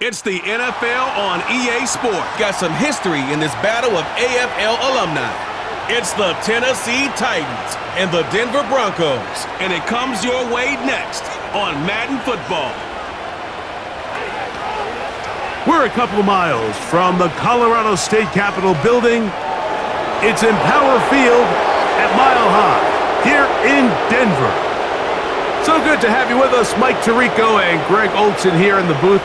It's the NFL on EA Sport. Got some history in this battle of AFL alumni. It's the Tennessee Titans and the Denver Broncos. And it comes your way next on Madden Football. We're a couple of miles from the Colorado State Capitol building. It's Empower Field at Mile High here in Denver. So good to have you with us, Mike Tirico and Greg Olson here in the booth.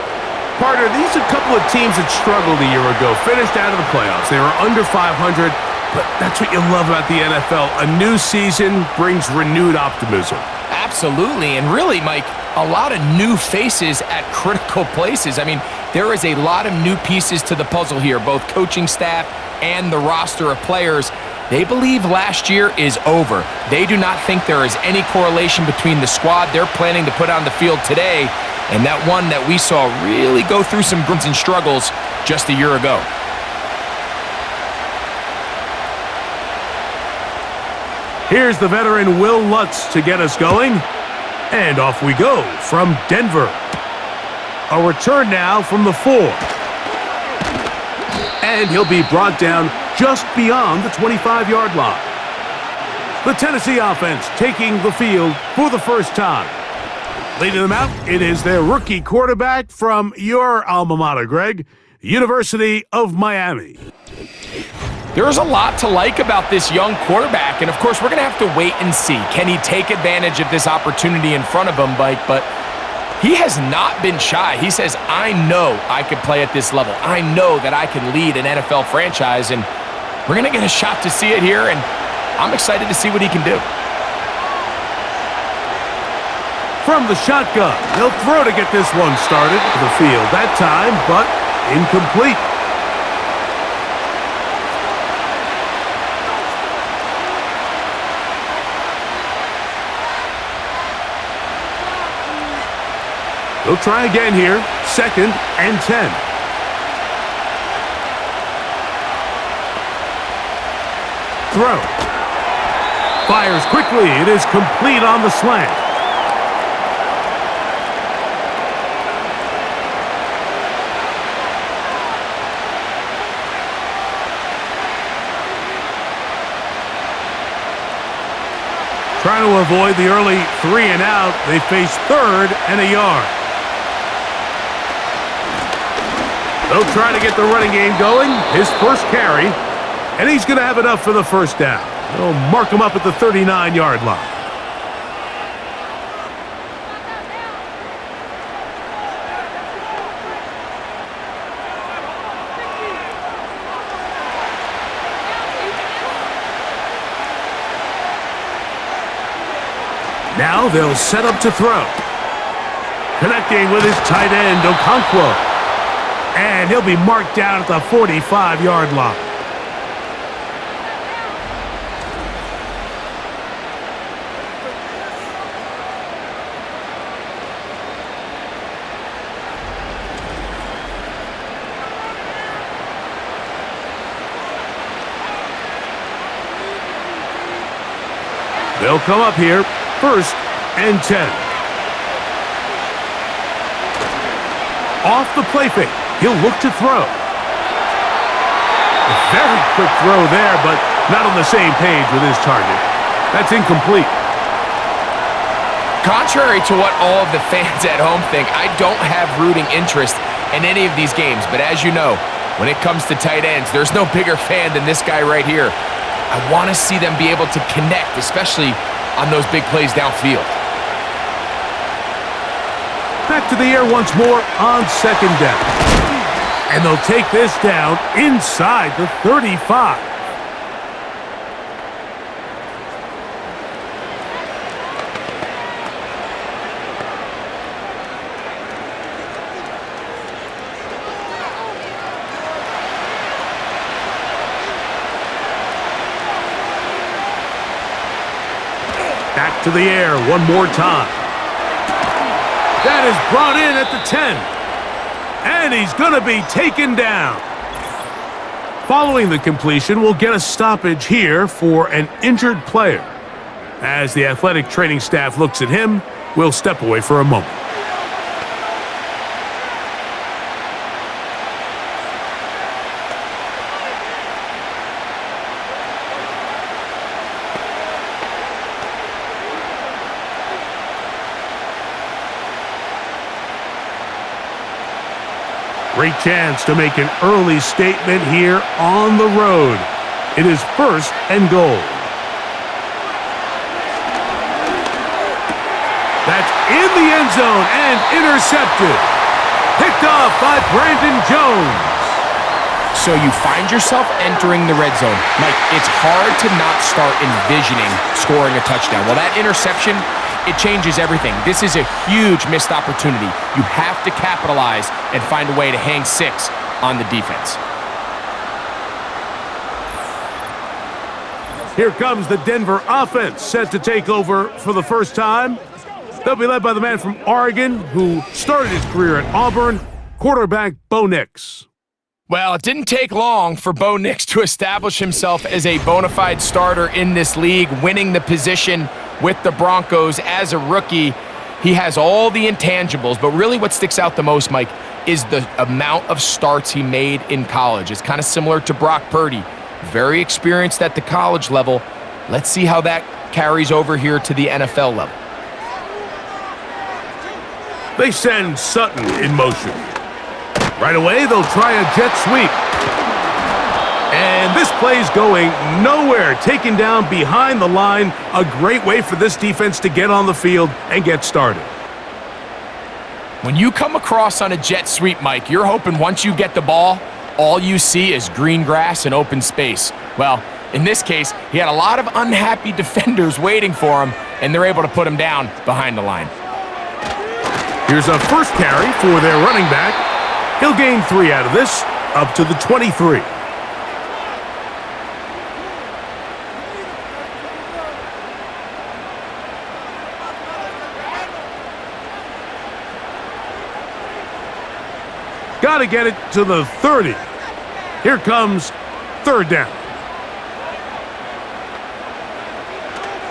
Partner, these are a couple of teams that struggled a year ago, finished out of the playoffs. They were under 500, but that's what you love about the NFL. A new season brings renewed optimism. Absolutely, and really, Mike, a lot of new faces at critical places. I mean, there is a lot of new pieces to the puzzle here, both coaching staff and the roster of players. They believe last year is over. They do not think there is any correlation between the squad they're planning to put on the field today and that one that we saw really go through some grunts and struggles just a year ago. Here's the veteran Will Lutz to get us going. And off we go from Denver. A return now from the 4. And he'll be brought down just beyond the 25-yard line. The Tennessee offense taking the field for the first time. Leading them out, it is their rookie quarterback from your alma mater, Greg, University of Miami. There's a lot to like about this young quarterback, and of course, we're going to have to wait and see. Can he take advantage of this opportunity in front of him, Mike? But he has not been shy. He says, I know I can play at this level. I know that I can lead an NFL franchise, and we're going to get a shot to see it here, and I'm excited to see what he can do. From the shotgun, he'll throw to get this one started to the field that time, but incomplete. He'll try again here, 2nd and 10. Throw. Fires quickly. It is complete on the slant. Trying to avoid the early 3 and out. They face 3rd and a yard. They'll try to get the running game going. His first carry. And he's going to have enough for the first down. They'll mark him up at the 39-yard line. Now they'll set up to throw. Connecting with his tight end, Okonkwo. And he'll be marked down at the 45-yard line. They'll come up here. 1st and 10. Off the play fake. He'll look to throw. A very quick throw there, but not on the same page with his target. That's incomplete. Contrary to what all of the fans at home think, I don't have rooting interest in any of these games. But as you know, when it comes to tight ends, there's no bigger fan than this guy right here. I want to see them be able to connect, especially on those big plays downfield. Back to the air once more on 2nd down. And they'll take this down inside the 35. Back to the air one more time. That is brought in at the 10. And he's going to be taken down. Following the completion, we'll get a stoppage here for an injured player. As the athletic training staff looks at him, we'll step away for a moment. Great chance to make an early statement here on the road. It is 1st and goal. That's in the end zone and intercepted. Picked off by Brandon Jones. So you find yourself entering the red zone. Mike, it's hard to not start envisioning scoring a touchdown. Well, that interception, it changes everything. This is a huge missed opportunity. You have to capitalize and find a way to hang 6 on the defense. Here comes the Denver offense, set to take over for the first time. They'll be led by the man from Oregon who started his career at Auburn, quarterback Bo Nix. Well, it didn't take long for Bo Nix to establish himself as a bona fide starter in this league, winning the position with the Broncos as a rookie. He has all the intangibles, but really what sticks out the most, Mike, is the amount of starts he made in college. It's kind of similar to Brock Purdy. Very experienced at the college level. Let's see how that carries over here to the NFL level. They send Sutton in motion. Right away, they'll try a jet sweep. And this play's going nowhere, taken down behind the line. A great way for this defense to get on the field and get started. When you come across on a jet sweep, Mike, you're hoping once you get the ball, all you see is green grass and open space. Well, in this case, he had a lot of unhappy defenders waiting for him, and they're able to put him down behind the line. Here's a first carry for their running back. He'll gain 3 out of this, up to the 23. Got to get it to the 30. Here comes 3rd down.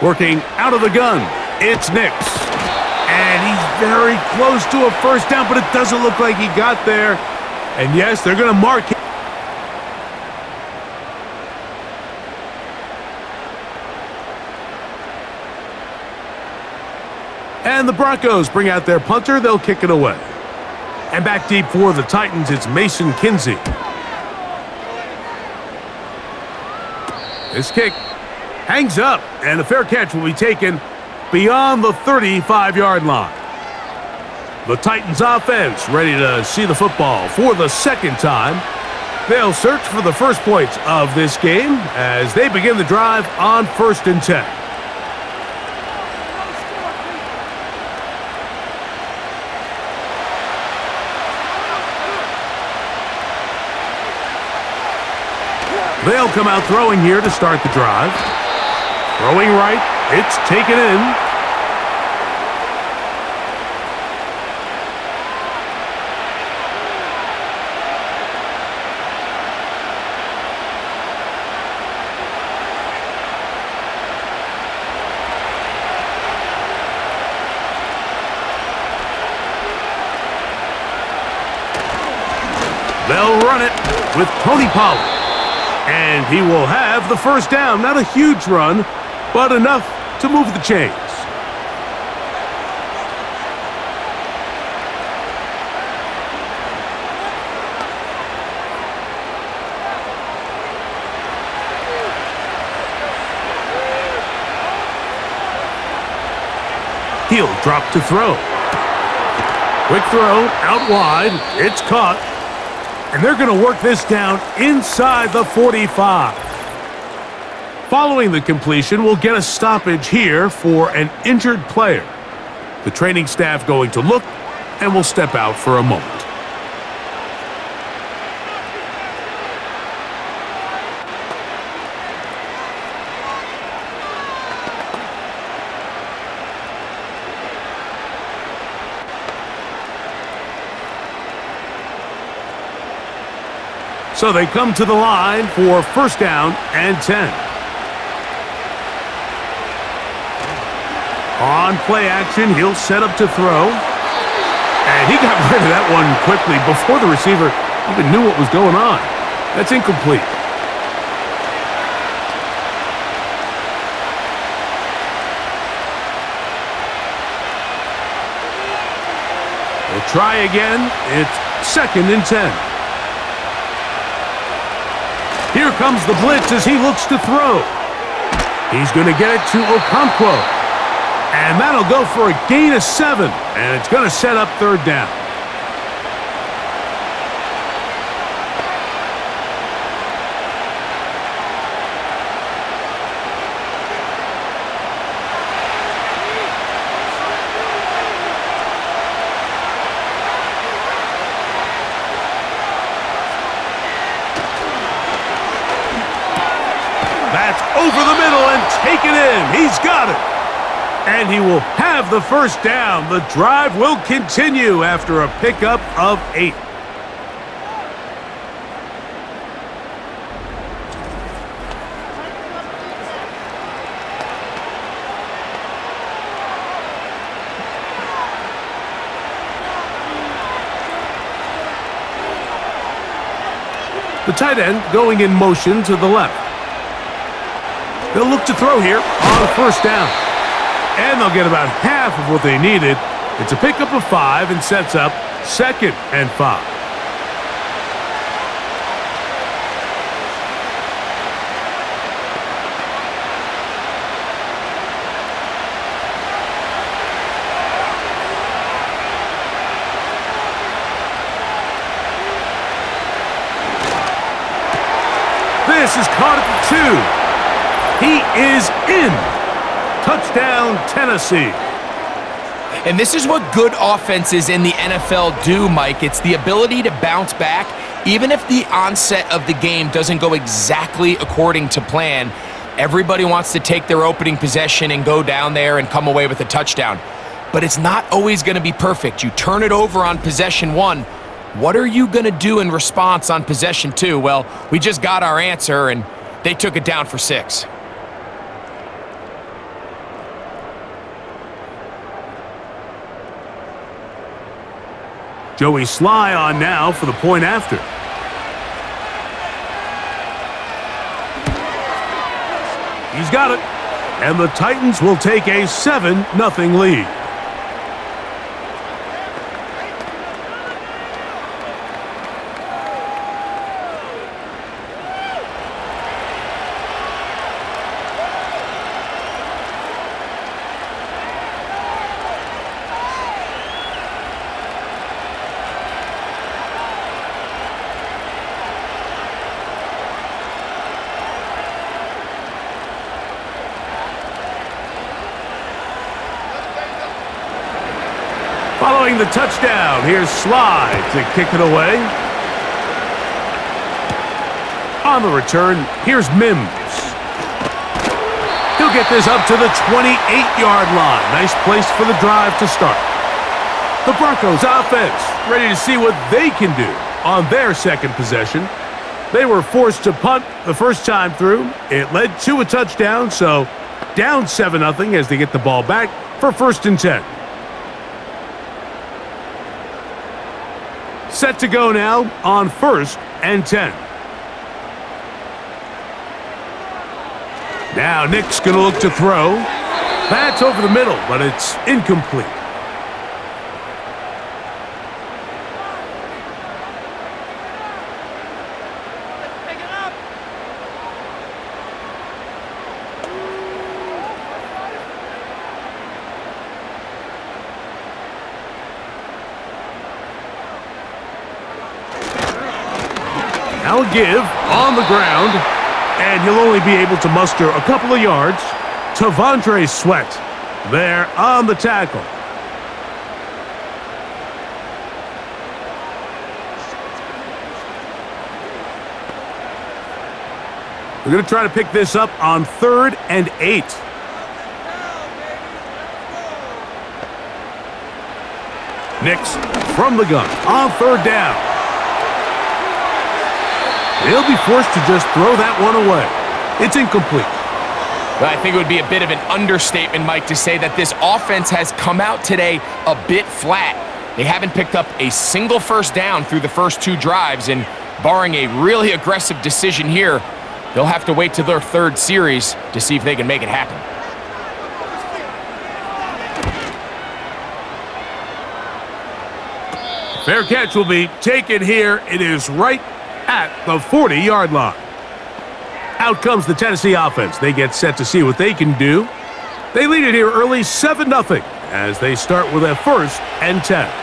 Working out of the gun, it's Nix. And he's very close to a first down, but it doesn't look like he got there. And yes, they're going to mark him. And the Broncos bring out their punter. They'll kick it away. And back deep for the Titans, it's Mason Kinsey. This kick hangs up, and a fair catch will be taken beyond the 35-yard line. The Titans offense ready to see the football for the second time. They'll search for the first points of this game as they begin the drive on 1st and 10. They'll come out throwing here to start the drive. Throwing right, it's taken in. They'll run it with Tony Pollard. And he will have the first down. Not a huge run, but enough to move the chains. He'll drop to throw. Quick throw, out wide. It's caught. And they're going to work this down inside the 45. Following the completion, we'll get a stoppage here for an injured player. The training staff going to look and will step out for a moment. So they come to the line for 1st down and 10. On play action, he'll set up to throw. And he got rid of that one quickly before the receiver even knew what was going on. That's incomplete. They'll try again. It's 2nd and 10. Here comes the blitz as he looks to throw. He's going to get it to Okonkwo. And that'll go for a gain of 7. And it's going to set up 3rd down. That's over the middle and taken in. He's got it. And he will have the 1st down. The drive will continue after a pickup of 8. The tight end going in motion to the left. They'll look to throw here on 1st down. And they'll get about half of what they needed. It's a pickup of 5 and sets up 2nd and 5. This is caught at the 2. He is in. Touchdown, Tennessee. And this is what good offenses in the NFL do, Mike. It's the ability to bounce back, even if the onset of the game doesn't go exactly according to plan. Everybody wants to take their opening possession and go down there and come away with a touchdown. But it's not always going to be perfect. You turn it over on possession 1. What are you going to do in response on possession 2? Well, we just got our answer, and they took it down for 6. Joey Sly on now for the point after. He's got it. And the Titans will take a 7-0 lead. Following the touchdown, here's Sly to kick it away. On the return, here's Mims. He'll get this up to the 28-yard line. Nice place for the drive to start. The Broncos offense ready to see what they can do on their 2nd possession. They were forced to punt the first time through. It led to a touchdown, so down 7-0 as they get the ball back for 1st and 10. Set to go now on 1st and 10. Now Nick's going to look to throw. That's over the middle, but it's incomplete. Now a give on the ground, and he'll only be able to muster a couple of yards. Tavondre Sweat there on the tackle. We're going to try to pick this up on 3rd and 8. Nix from the gun on 3rd down. He'll be forced to just throw that one away. It's incomplete. I think it would be a bit of an understatement, Mike, to say that this offense has come out today a bit flat. They haven't picked up a single 1st down through the first 2 drives, and barring a really aggressive decision here, they'll have to wait till their 3rd series to see if they can make it happen. Fair catch will be taken here. It is right at the 40-yard line. Out comes the Tennessee offense. They get set to see what they can do. They lead it here early 7-0 as they start with a 1st and 10.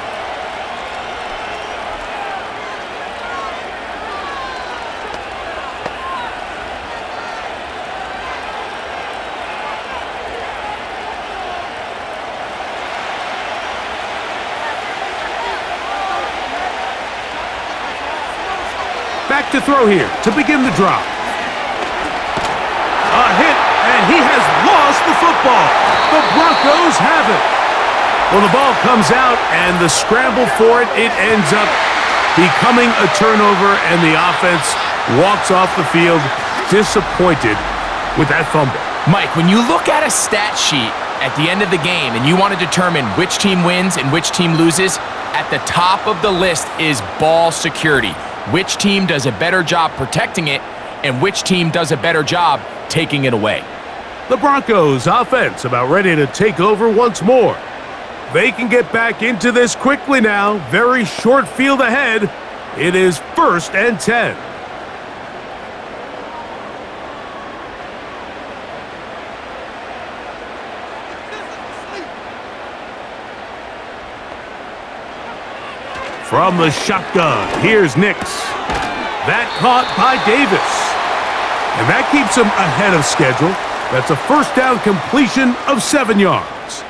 Back to throw here to begin the drive. A hit, and he has lost the football. The Broncos have it. Well, the ball comes out, and the scramble for it, it ends up becoming a turnover, and the offense walks off the field disappointed with that fumble. Mike, when you look at a stat sheet at the end of the game and you want to determine which team wins and which team loses, at the top of the list is ball security. Which team does a better job protecting it, and which team does a better job taking it away. The Broncos offense about ready to take over once more. They can get back into this quickly now. Very short field ahead. It is 1st and 10. From the shotgun, here's Nix. That caught by Davis. And that keeps him ahead of schedule. That's a 1st down completion of 7 yards.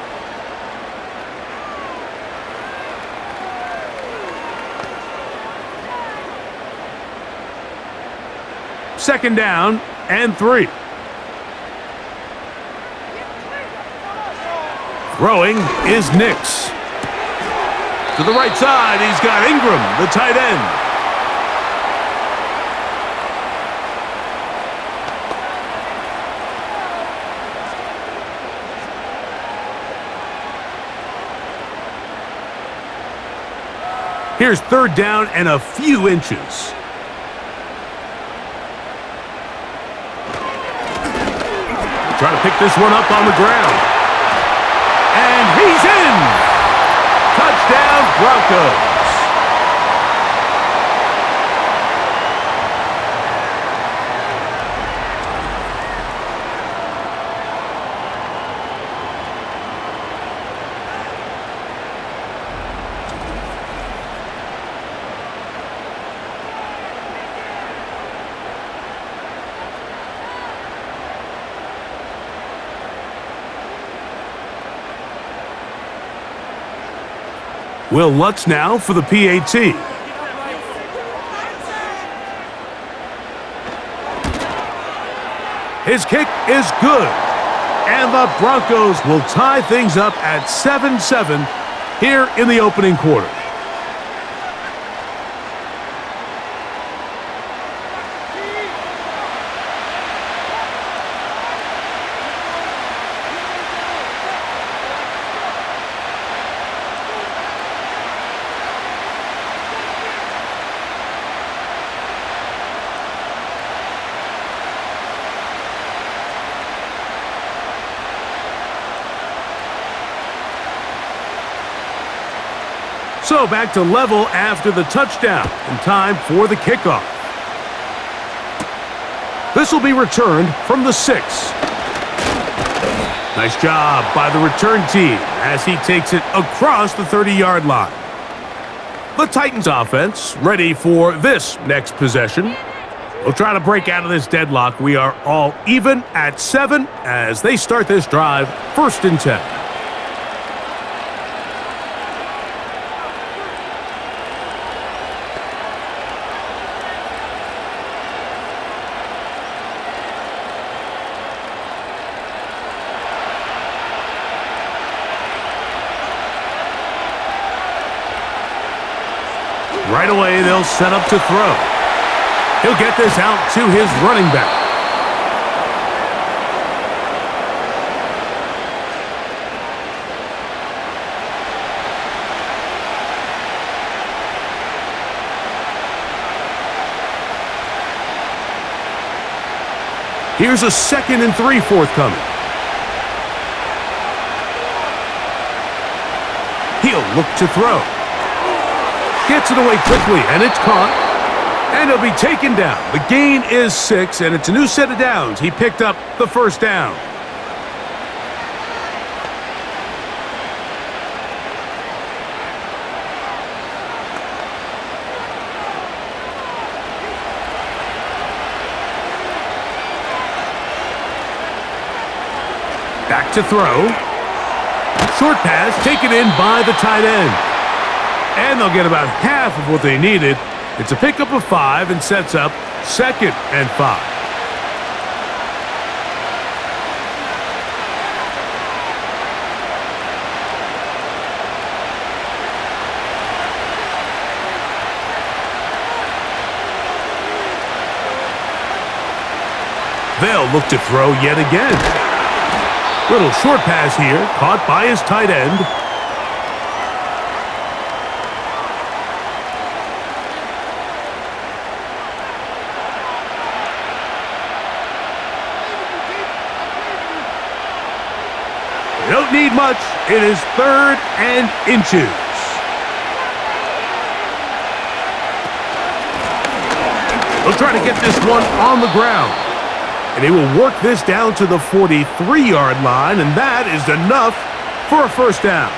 Second down and 3. Throwing is Nix. To the right side, he's got Ingram, the tight end. Here's 3rd down and a few inches. Trying to pick this one up on the ground. And he's in! Touchdown, Broncos. Will Lutz now for the PAT. His kick is good. And the Broncos will tie things up at 7-7 here in the opening quarter. So back to level after the touchdown, and time for the kickoff. This will be returned from the 6. Nice job by the return team as he takes it across the 30-yard line. The Titans offense ready for this next possession. We'll try to break out of this deadlock. We are all even at 7 as they start this drive, 1st and 10. Right away, they'll set up to throw. He'll get this out to his running back. Here's a 2nd and 3 forthcoming. He'll look to throw. Gets it away quickly, and it's caught. And he'll be taken down. The gain is 6, and it's a new set of downs. He picked up the first down. Back to throw. Short pass taken in by the tight end. And they'll get about half of what they needed. It's a pickup of 5 and sets up 2nd and 5. They'll look to throw yet again. Little short pass here, caught by his tight end. Don't need much. It is 3rd and inches. They'll try to get this one on the ground. And he will work this down to the 43-yard line, and that is enough for a first down.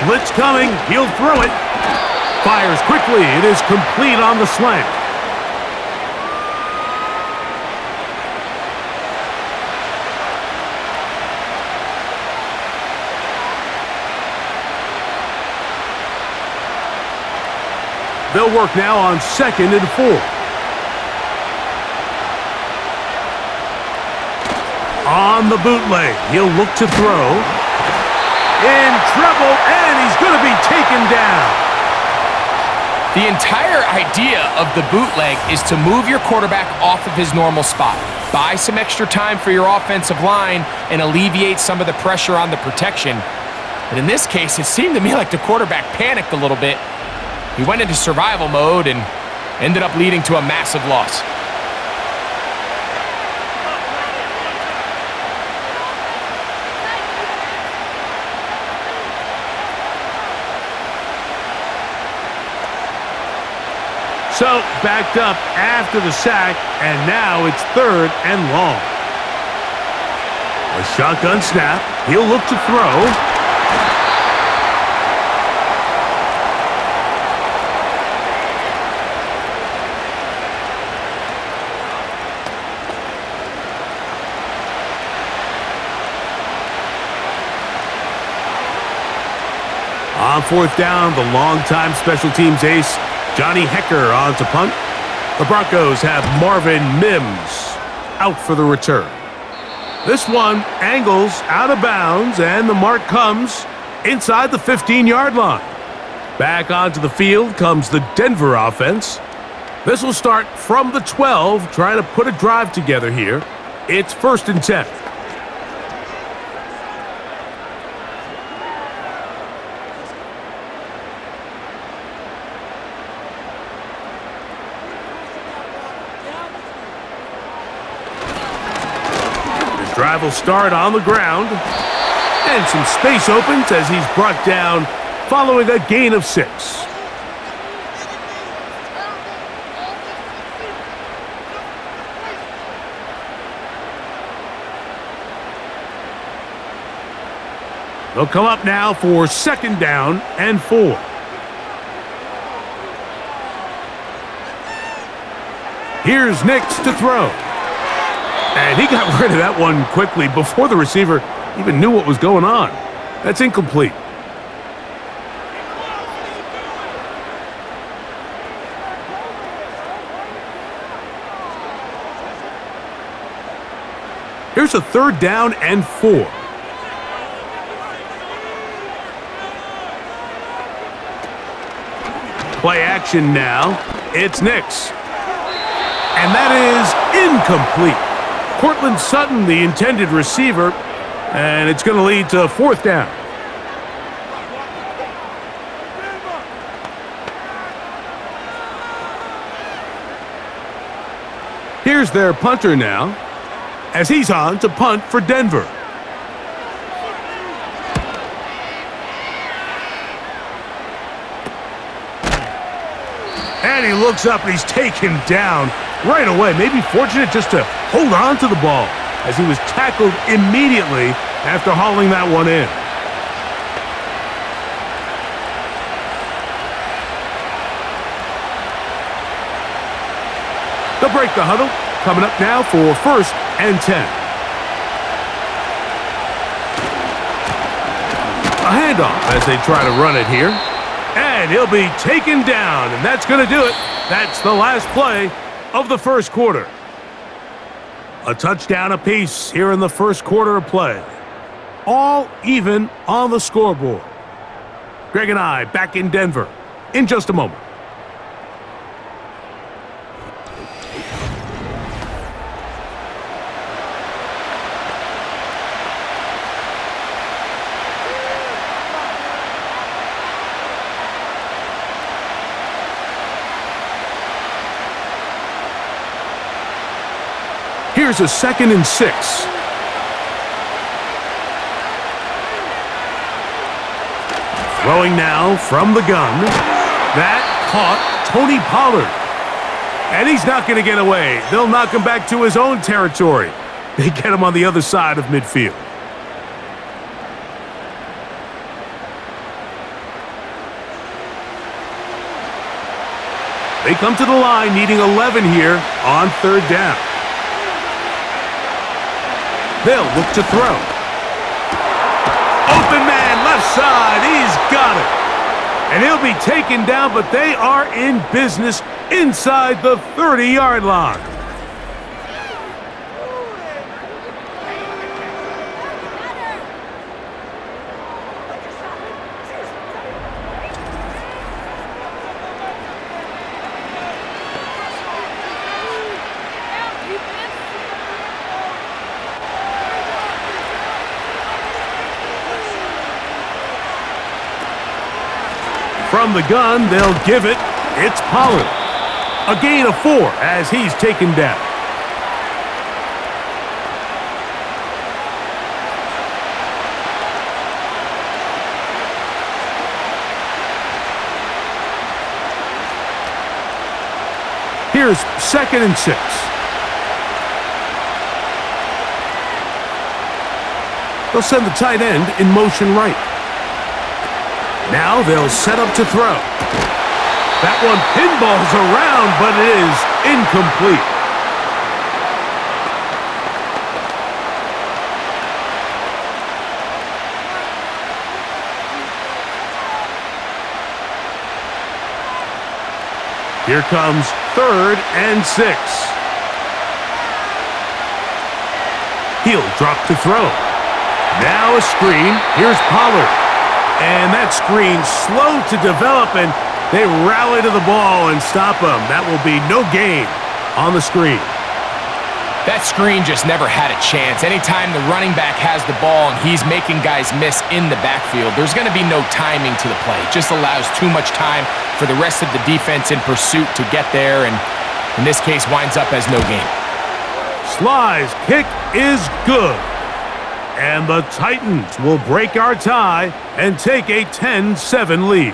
Blitz coming. He'll throw it. Fires quickly. It is complete on the slant. They'll work now on 2nd and 4. On the bootleg. He'll look to throw. In trouble, and he's going to be taken down. The entire idea of the bootleg is to move your quarterback off of his normal spot. Buy some extra time for your offensive line and alleviate some of the pressure on the protection. But in this case, it seemed to me like the quarterback panicked a little bit. He went into survival mode and ended up leading to a massive loss. So, backed up after the sack, and now it's 3rd and long. A shotgun snap. He'll look to throw. On 4th down, the longtime special teams ace, Johnny Hecker on to punt. The Broncos have Marvin Mims out for the return. This one angles out of bounds, and the mark comes inside the 15-yard line. Back onto the field comes the Denver offense. This will start from the 12, trying to put a drive together here. It's 1st and 10. Drive will start on the ground, and some space opens as he's brought down following a gain of 6. They'll come up now for 2nd down and 4. Here's Nix to throw. And he got rid of that one quickly before the receiver even knew what was going on. That's incomplete. Here's a 3rd down and 4. Play action now. It's Nix. And that is incomplete. Cortland Sutton, the intended receiver, and it's going to lead to 4th down. Here's their punter now, as he's on to punt for Denver. And he looks up and he's taken down right away. Maybe fortunate just to hold on to the ball as he was tackled immediately after hauling that one in. They'll break the huddle. Coming up now for 1st and 10. A handoff as they try to run it here. And he'll be taken down, and that's going to do it. That's the last play of the first quarter. A touchdown apiece here in the first quarter of play. All even on the scoreboard. Greg and I back in Denver in just a moment. Here's a 2nd and 6. Throwing now from the gun. That caught Tony Pollard. And he's not going to get away. They'll knock him back to his own territory. They get him on the other side of midfield. They come to the line needing 11 here on 3rd down. They'll look to throw. Open man, left side. He's got it. And he'll be taken down, but they are in business inside the 30-yard line. From the gun, they'll give it. It's Pollard. A gain of 4 as he's taken down. Here's 2nd and 6. They'll send the tight end in motion right. Now they'll set up to throw. That one pinballs around, but it is incomplete. Here comes 3rd and 6. He'll drop to throw. Now a screen. Here's Pollard. And that screen slow to develop, and they rally to the ball and stop him. That will be no gain on the screen. That screen just never had a chance. Anytime the running back has the ball and he's making guys miss in the backfield, there's going to be no timing to the play. It just allows too much time for the rest of the defense in pursuit to get there, and in this case winds up as no gain. Sly's kick is good. And the Titans will break our tie and take a 10-7 lead.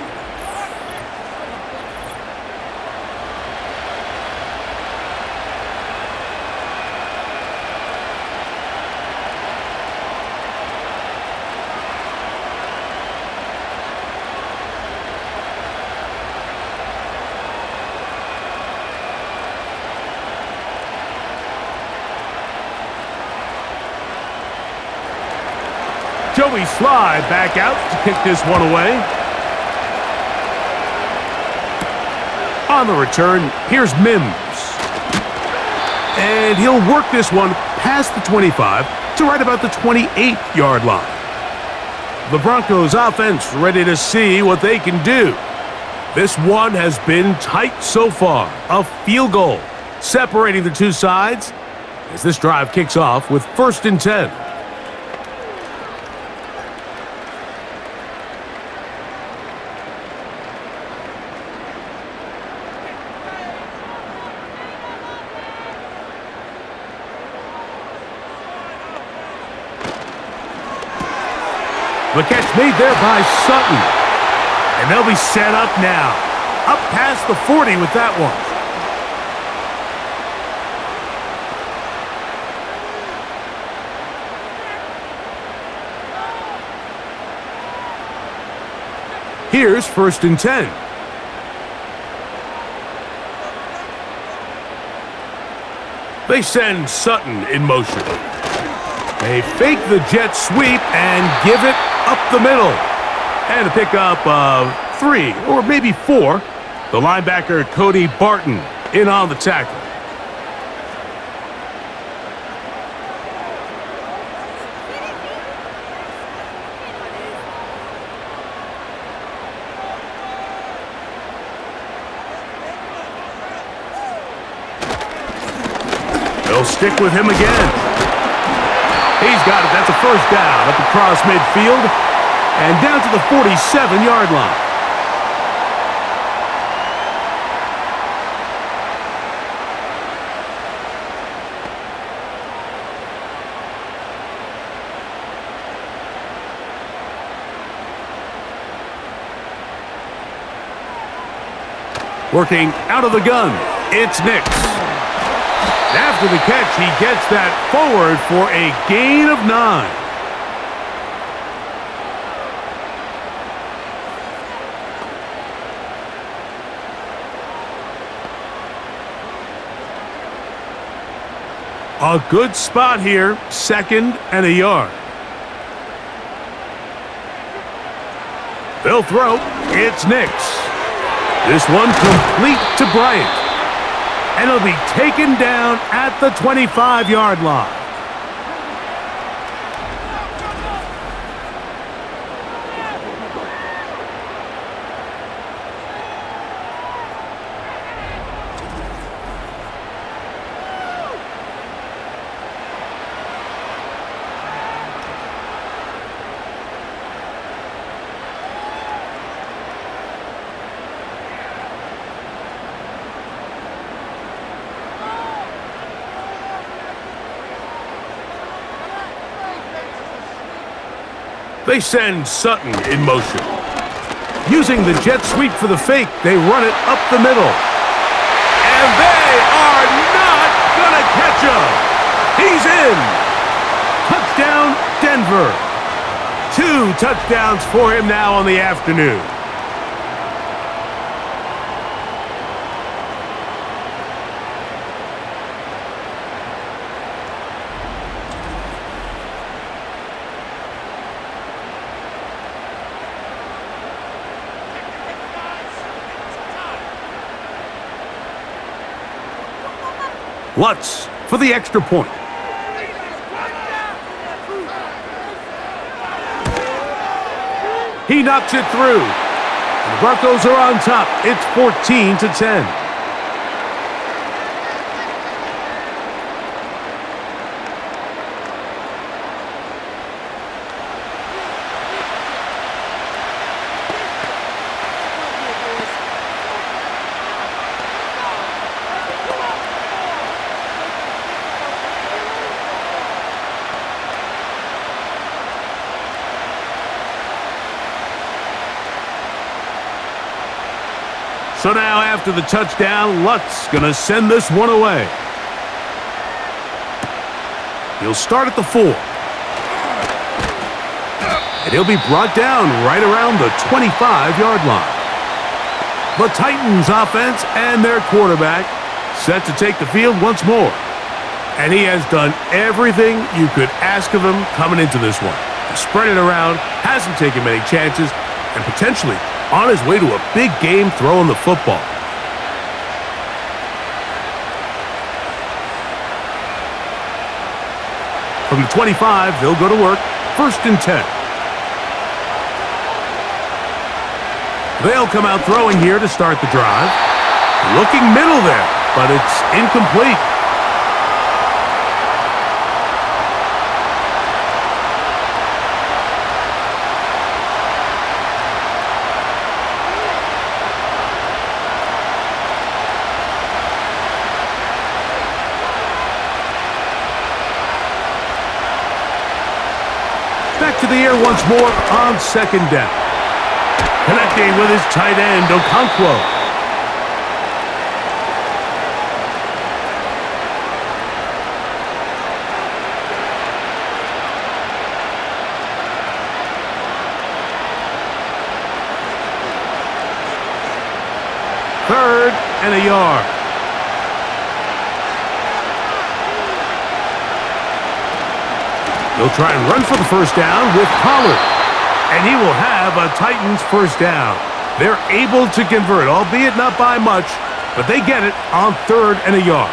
Joey Sly back out to kick this one away. On the return, here's Mims. And he'll work this one past the 25 to right about the 28-yard line. The Broncos offense ready to see what they can do. This one has been tight so far. A field goal separating the two sides as this drive kicks off with 1st and 10. The catch made there by Sutton. And they'll be set up now. Up past the 40 with that one. Here's 1st and 10. They send Sutton in motion. They fake the jet sweep and give it up the middle. And a pickup of 3 or maybe 4. The linebacker Cody Barton in on the tackle. They'll stick with him again. He's got it. That's a 1st down up across midfield and down to the 47-yard line. Working out of the gun, it's Nix. After the catch, he gets that forward for a gain of 9. A good spot here, 2nd and a yard. They'll throw. It's Nix. This one complete to Bryant. And it'll be taken down at the 25-yard line. They send Sutton in motion. Using the jet sweep for the fake, they run it up the middle. And they are not going to catch him. He's in. Touchdown, Denver. 2 touchdowns for him now on the afternoon. Lutz for the extra point. He knocks it through. And the Broncos are on top. It's 14-10. So now after the touchdown, Lutz going to send this one away. He'll start at the 4. And he'll be brought down right around the 25-yard line. The Titans offense and their quarterback set to take the field once more. And he has done everything you could ask of him coming into this one. He spread it around, hasn't taken many chances, and potentially on his way to a big game throwing the football. From the 25, they'll go to work. 1st and 10. They'll come out throwing here to start the drive. Looking middle there, but it's incomplete. Back to the here once more on second down. Connecting with his tight end, Okonkwo. Third and a yard. He'll try and run for the first down with Pollard. And he will have a Titans first down. They're able to convert, albeit not by much, but they get it on third and a yard.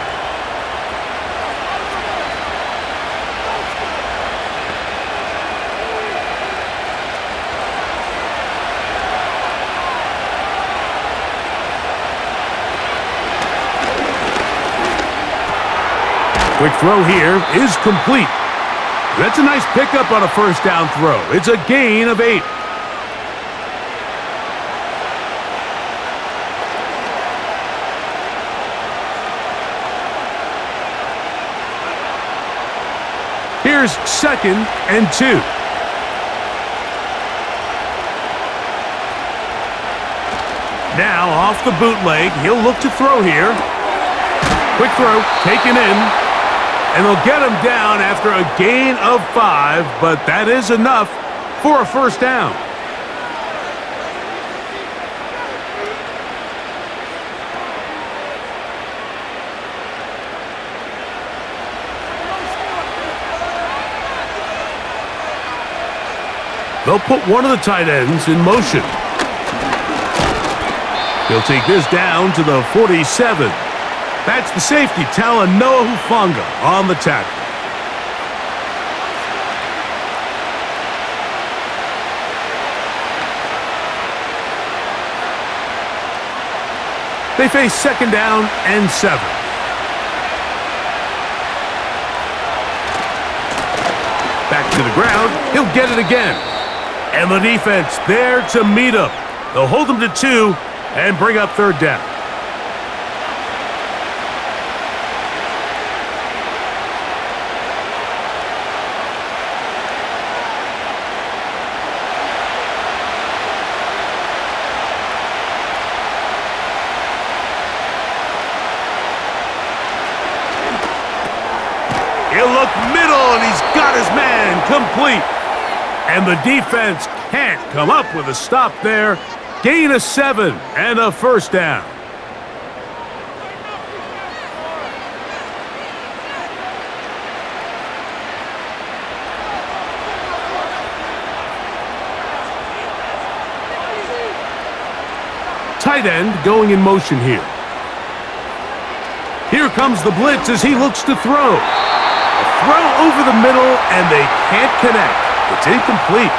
Quick throw here is complete. That's a nice pickup on a first down throw. It's a gain of 8. Here's second and 2. Now off the bootleg, he'll look to throw here. Quick throw, taken in. And they'll get him down after a gain of 5, but that is enough for a first down. They'll put one of the tight ends in motion. He'll take this down to the 47. That's the safety, Talanoa Hufanga on the tackle. They face second down and 7. Back to the ground. He'll get it again. And the defense there to meet him. They'll hold him to 2 and bring up third down. He'll look middle, and he's got his man complete. And the defense can't come up with a stop there. Gain of 7 and a first down. Tight end going in motion here. Here comes the blitz as he looks to throw. Throw over the middle, and they can't connect. It's incomplete.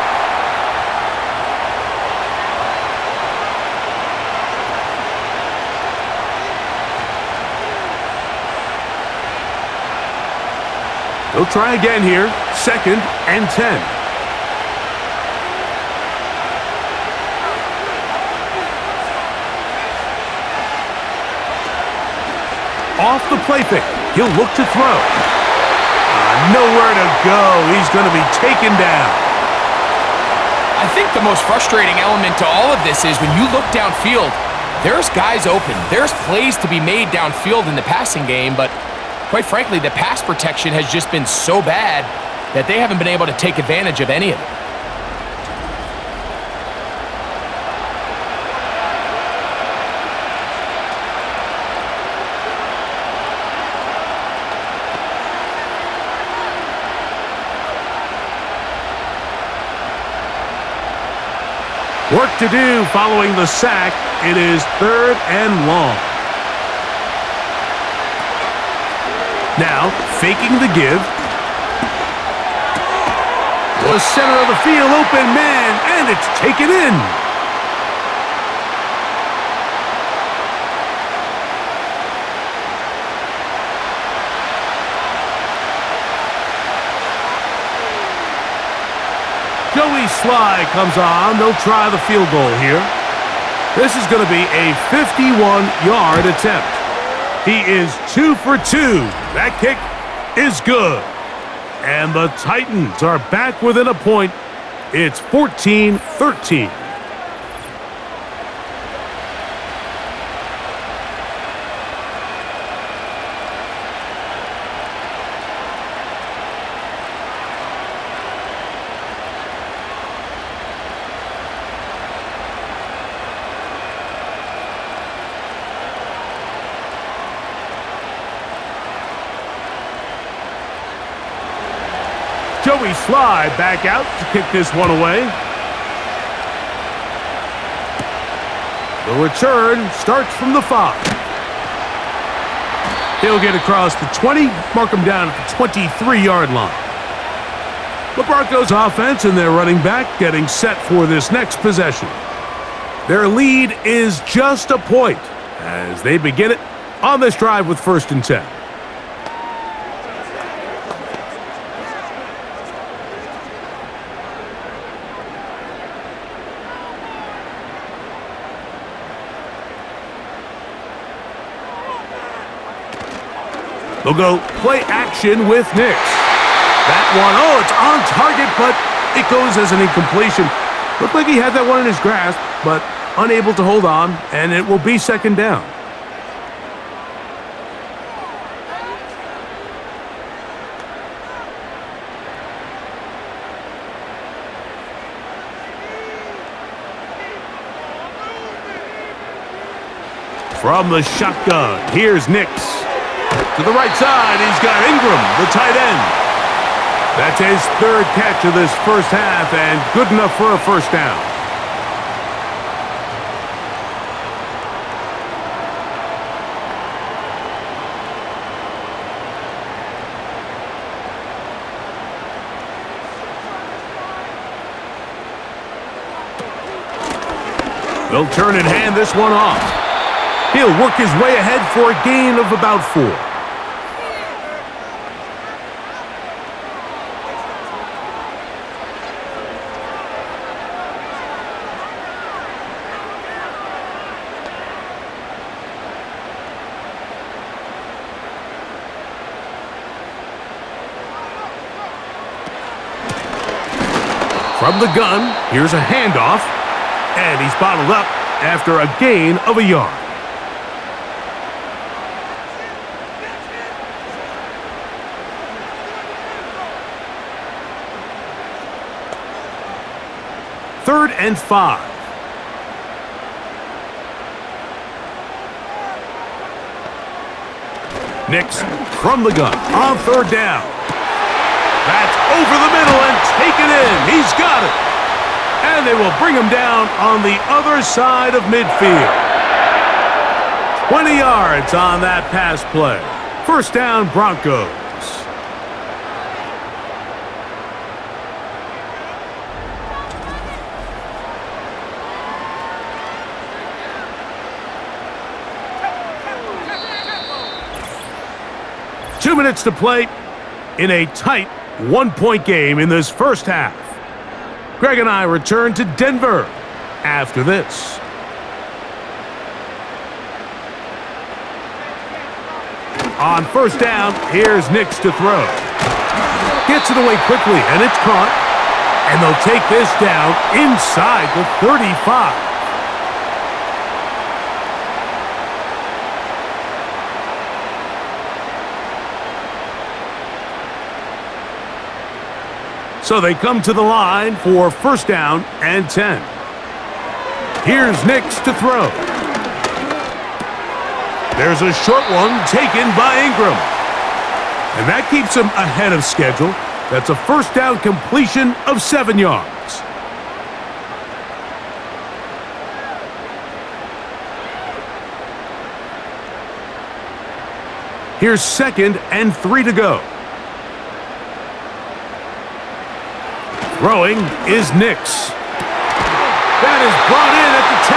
They'll try again here. Second and 10. Off the play fake. He'll look to throw. Nowhere to go. He's going to be taken down. I think the most frustrating element to all of this is when you look downfield, there's guys open. There's plays to be made downfield in the passing game, but quite frankly, the pass protection has just been so bad that they haven't been able to take advantage of any of it. Work to do following the sack. It is third and long. Now, faking the give. The center of the field, open man, and it's taken in. Joey Sly comes on. They'll try the field goal here. This is going to be a 51-yard attempt. He is 2 for 2. That kick is good. And the Titans are back within a point It's 14-13. Joey Sly back out to kick this one away. The return starts from the 5. He'll get across the 20, mark him down at the 23-yard line. The Broncos offense and their running back getting set for this next possession. Their lead is just a point as they begin it on this drive with 1st and 10. They'll go play action with Nix. That one, oh, it's on target, but it goes as an incompletion. Looked like he had that one in his grasp, but unable to hold on, and it will be 2nd down. From the shotgun, here's Nix. To the right side, he's got Ingram, the tight end. That's his 3rd catch of this first half, and good enough for a 1st down. They'll turn and hand this one off. He'll work his way ahead for a gain of about 4. From the gun, here's a handoff, and he's bottled up after a gain of a yard. Third and 5. Nix from the gun on 3rd down. That's over the middle and taken in. He's got it. And they will bring him down on the other side of midfield. 20 yards on that pass play. 1st down, Broncos. Two minutes to play in a tight 1-point game in this first half. Greg and I return to Denver after this. On 1st down, here's Nix to throw. Gets it away quickly, and it's caught. And they'll take this down inside the 35. So they come to the line for 1st down and 10. Here's Nix to throw. There's a short one taken by Ingram. And that keeps him ahead of schedule. That's a 1st down completion of 7 yards. Here's 2nd and 3 to go. Throwing is Nix. That is brought in at the 10.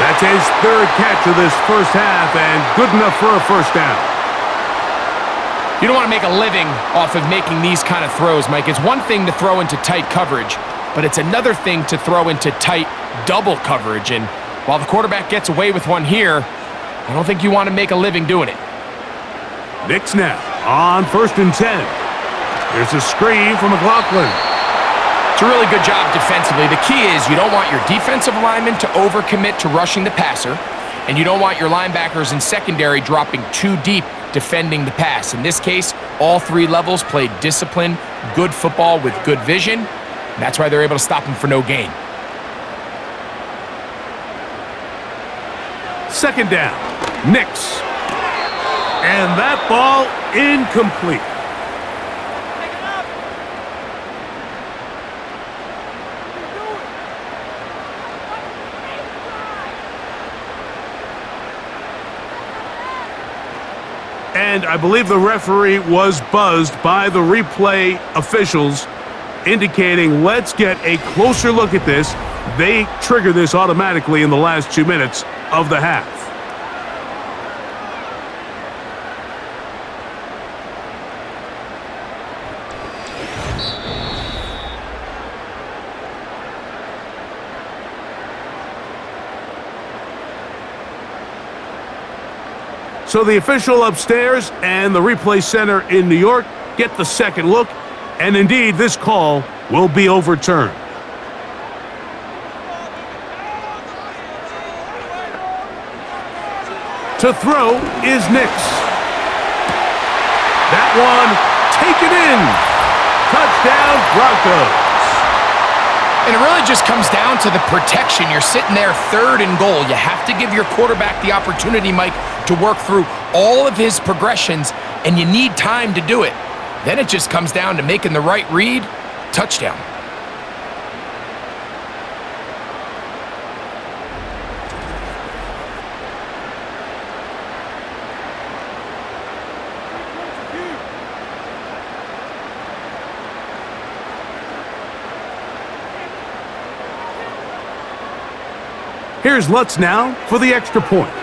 That's his 3rd catch of this first half and good enough for a 1st down. You don't want to make a living off of making these kind of throws, Mike. It's one thing to throw into tight coverage, but it's another thing to throw into tight double coverage. And while the quarterback gets away with one here, I don't think you want to make a living doing it. Nix now on 1st and 10. There's a screen from McLaughlin. It's a really good job defensively. The key is you don't want your defensive linemen to overcommit to rushing the passer, and you don't want your linebackers in secondary dropping too deep defending the pass. In this case, all three levels played disciplined, good football with good vision. And that's why they're able to stop him for no gain. Second down, Nix. And that ball incomplete. And I believe the referee was buzzed by the replay officials, indicating let's get a closer look at this. They trigger this automatically in the last 2 minutes of the half. So the official upstairs and the replay center in New York get the second look, and indeed this call will be overturned. To throw is Nix. That one taken in. Touchdown Broncos. And it really just comes down to the protection. You're sitting there third and goal. You have to give your quarterback the opportunity, Mike, to work through all of his progressions, and you need time to do it. Then it just comes down to making the right read. Touchdown. Here's Lutz now for the extra point.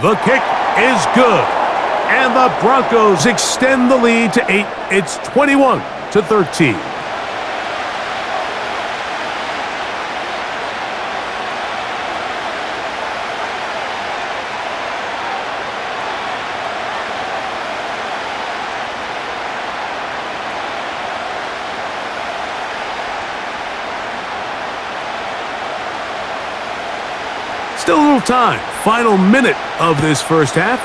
The kick is good, and the Broncos extend the lead to 8. It's 21-13. Still a little time. Final minute of this first half.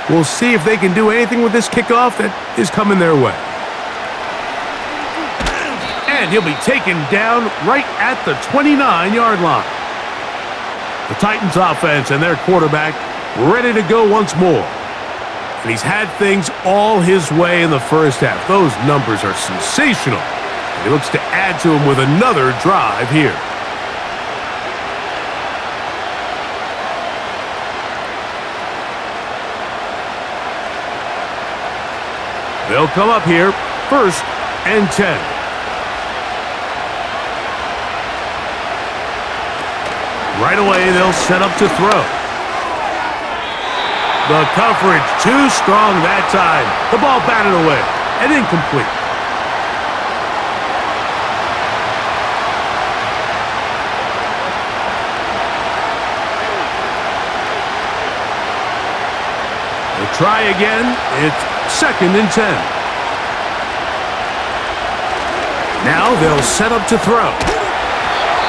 We'll see if they can do anything with this kickoff that is coming their way. And he'll be taken down right at the 29-yard line. The Titans offense and their quarterback ready to go once more. And he's had things all his way in the first half. Those numbers are sensational. And he looks to add to them with another drive here. They'll come up here, 1st and 10. Right away, they'll set up to throw. The coverage too strong that time. The ball batted away and incomplete. They'll try again. It's 2nd and 10. Now they'll set up to throw.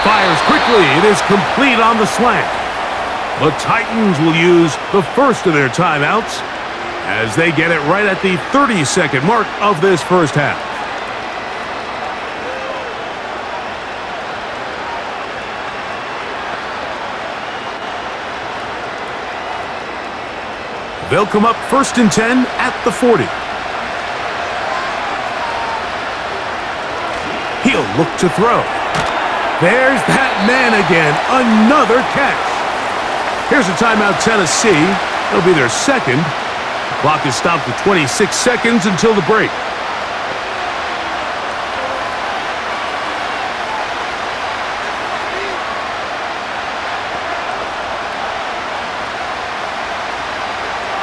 Fires quickly. It is complete on the slant. The Titans will use the first of their timeouts as they get it right at the 30-second mark of this first half. They'll come up 1st and 10 at the 40. He'll look to throw. There's that man again. Another catch. Here's a timeout, Tennessee. It'll be their second. The clock is stopped at 26 seconds until the break.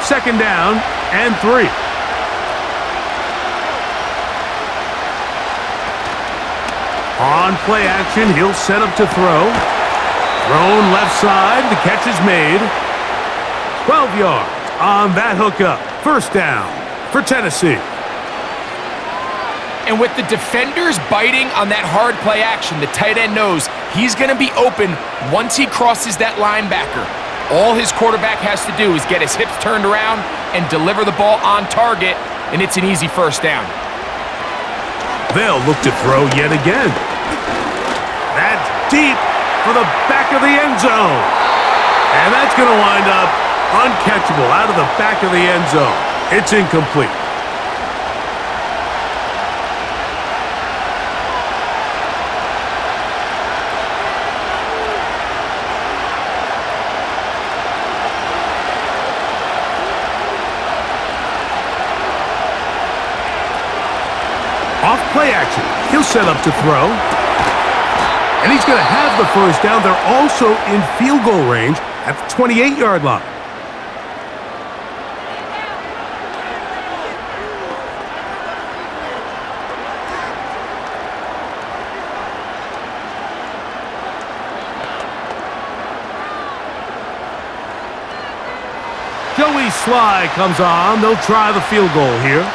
Second down and 3. On play action, he'll set up to throw. Thrown left side, the catch is made. 12 yards on that hookup. 1st down. for Tennessee. And with the defenders biting on that hard play action, the tight end knows he's going to be open once he crosses that linebacker. All his quarterback has to do is get his hips turned around and deliver the ball on target, and it's an easy first down. They'll look to throw yet again. That's deep for the back of the end zone. And that's going to wind up uncatchable out of the back of the end zone. It's incomplete. Off play action. He'll set up to throw. And he's going to have the first down. They're also in field goal range at the 28-yard line. Joey Sly comes on. They'll try the field goal here.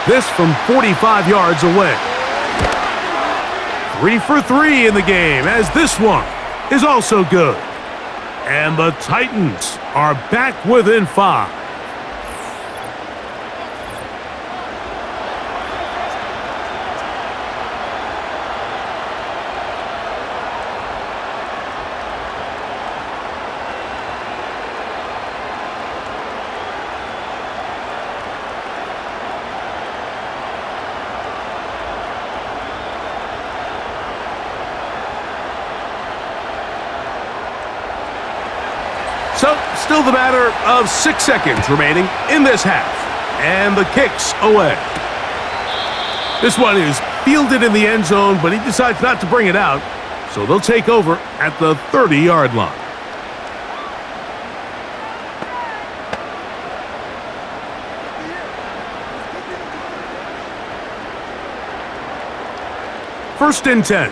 This from 45 yards away. 3 for 3 in the game, as this one is also good. And the Titans are back within 5. So, still the matter of 6 seconds remaining in this half. And the kick's away. This one is fielded in the end zone, but he decides not to bring it out. So they'll take over at the 30-yard line. First and 10.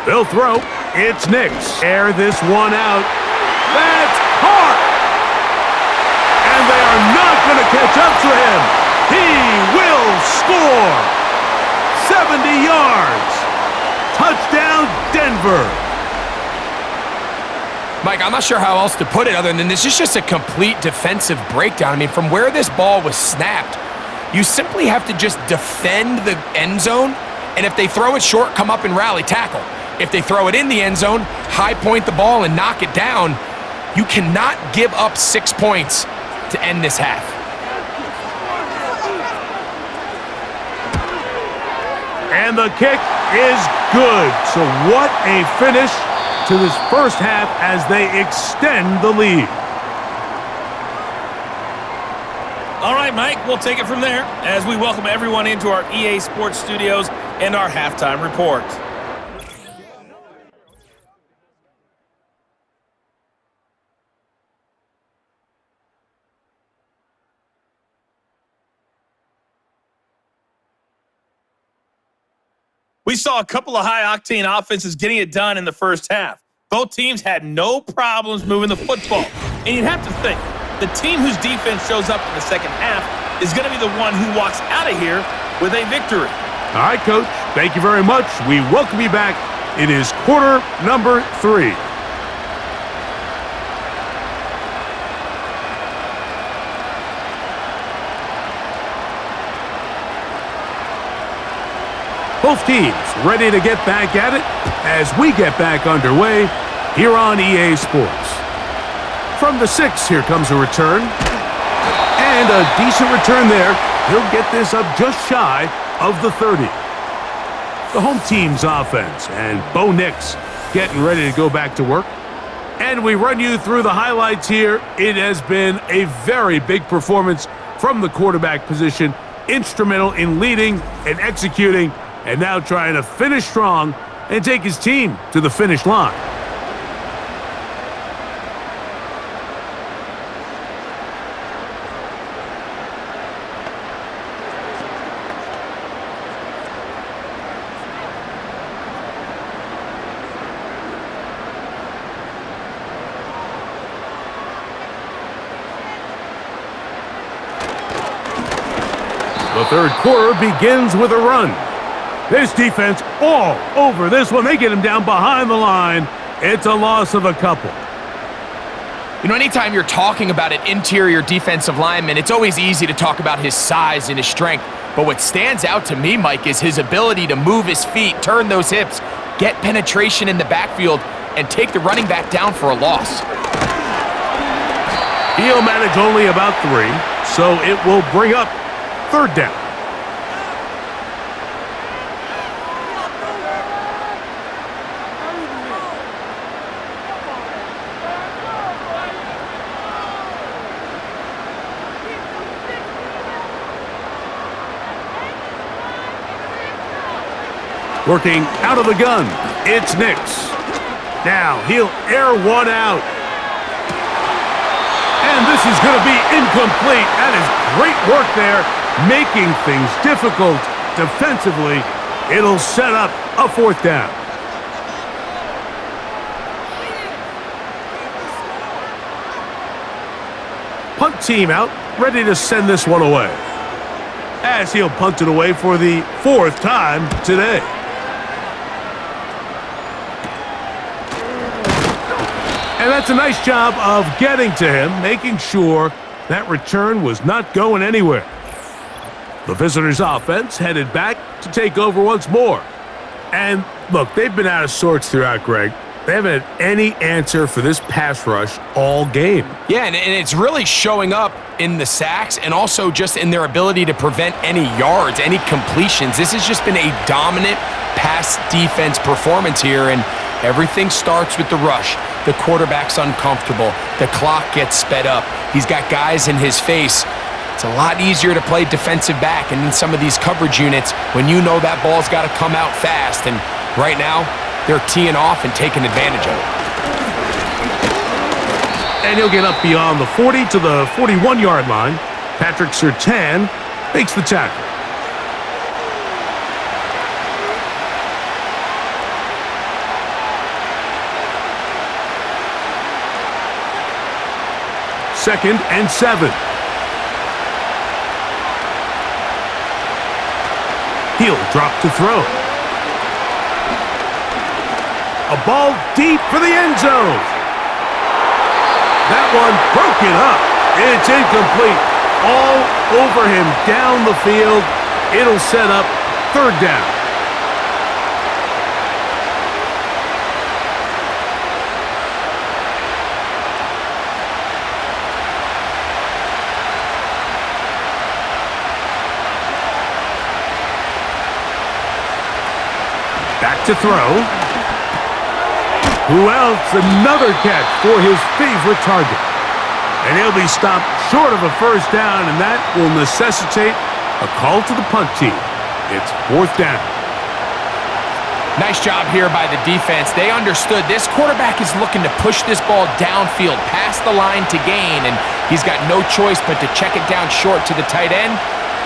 They'll throw. It's Nix. Air this one out. That's caught! And they are not going to catch up to him. He will score. 70 yards. Touchdown, Denver. Mike, I'm not sure how else to put it other than this is just a complete defensive breakdown. I mean, from where this ball was snapped, you simply have to just defend the end zone, and if they throw it short, come up and rally tackle. If they throw it in the end zone, high point the ball and knock it down. You cannot give up 6 points to end this half. And the kick is good. So what a finish to this first half as they extend the lead. All right, Mike, we'll take it from there as we welcome everyone into our EA Sports Studios and our halftime report. We saw a couple of high-octane offenses getting it done in the first half. Both teams had no problems moving the football. And you'd have to think, the team whose defense shows up in the second half is going to be the one who walks out of here with a victory. All right, Coach. Thank you very much. We welcome you back. It is quarter number 3. Both teams ready to get back at it as we get back underway here on EA Sports. From the 6, here comes a return. And a decent return there. He'll get this up just shy of the 30. The home team's offense and Bo Nix getting ready to go back to work. And we run you through the highlights here. It has been a very big performance from the quarterback position. Instrumental in leading and executing, and now trying to finish strong and take his team to the finish line. The third quarter begins with a run. This defense all over this one. They get him down behind the line. It's a loss of a couple. You know, anytime you're talking about an interior defensive lineman, it's always easy to talk about his size and his strength. But what stands out to me, Mike, is his ability to move his feet, turn those hips, get penetration in the backfield, and take the running back down for a loss. He'll manage only about 3, so it will bring up third down. Working out of the gun, it's Nix. Now he'll air one out. And this is going to be incomplete. That is great work there, making things difficult defensively. It'll set up a fourth down. Punt team out, ready to send this one away. As he'll punt it away for the 4th time today. And that's a nice job of getting to him, making sure that return was not going anywhere. The visitors' offense headed back to take over once more. And look, they've been out of sorts throughout, Greg. They haven't had any answer for this pass rush all game. Yeah, and it's really showing up in the sacks and also just in their ability to prevent any yards, any completions. This has just been a dominant pass defense performance here, and everything starts with the rush. The quarterback's uncomfortable. The clock gets sped up. He's got guys in his face. It's a lot easier to play defensive back and in some of these coverage units when you know that ball's got to come out fast. And right now, they're teeing off and taking advantage of it. And he'll get up beyond the 40 to the 41-yard line. Patrick Surtain makes the tackle. Second and 7. He'll drop to throw. A ball deep for the end zone. That one broken up. It's incomplete. All over him down the field. It'll set up third down. Back to throw. Who else? Another catch for his favorite target. And he'll be stopped short of a first down, and that will necessitate a call to the punt team. It's fourth down. Nice job here by the defense. They understood this quarterback is looking to push this ball downfield past the line to gain, and he's got no choice but to check it down short to the tight end,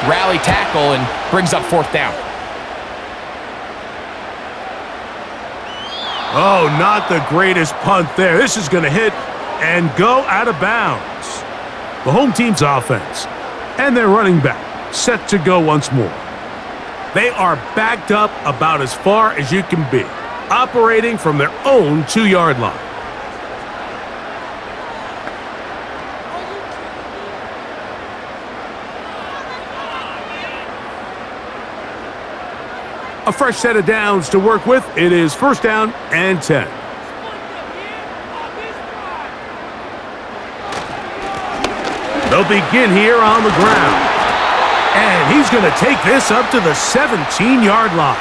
rally tackle, and brings up fourth down. Oh, not the greatest punt there. This is going to hit and go out of bounds. The home team's offense and their running back set to go once more. They are backed up about as far as you can be, operating from their own 2-yard line. A fresh set of downs to work with. It is first down and 10. They'll begin here on the ground. And he's going to take this up to the 17-yard line.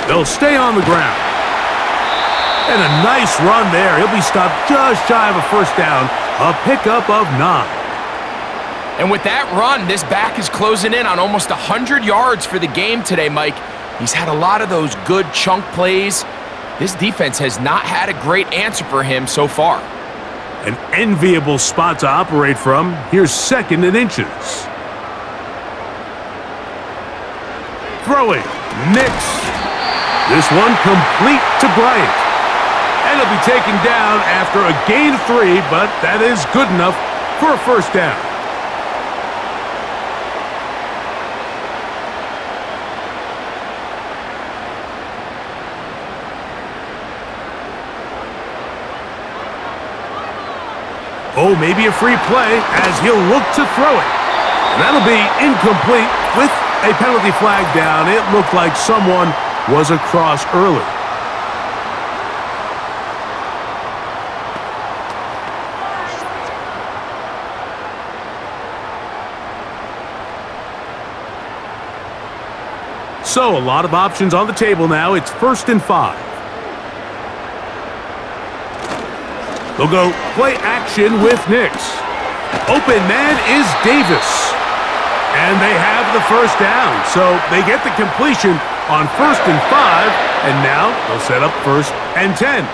They'll stay on the ground. And a nice run there. He'll be stopped just shy of a first down. A pickup of 9. And with that run, this back is closing in on almost 100 yards for the game today, Mike. He's had a lot of those good chunk plays. This defense has not had a great answer for him so far. An enviable spot to operate from. Here's 2nd and inches. Throwing. Nix. This one complete to Bryant. And he'll be taken down after a gain of 3, but that is good enough for a first down. Oh, maybe a free play as he'll look to throw it. And that'll be incomplete with a penalty flag down. It looked like someone was across early. So a lot of options on the table now. It's 1st and 5. They'll go play action with Nix. Open man is Davis. And they have the first down. So they get the completion on 1st and 5. And now they'll set up 1st and 10.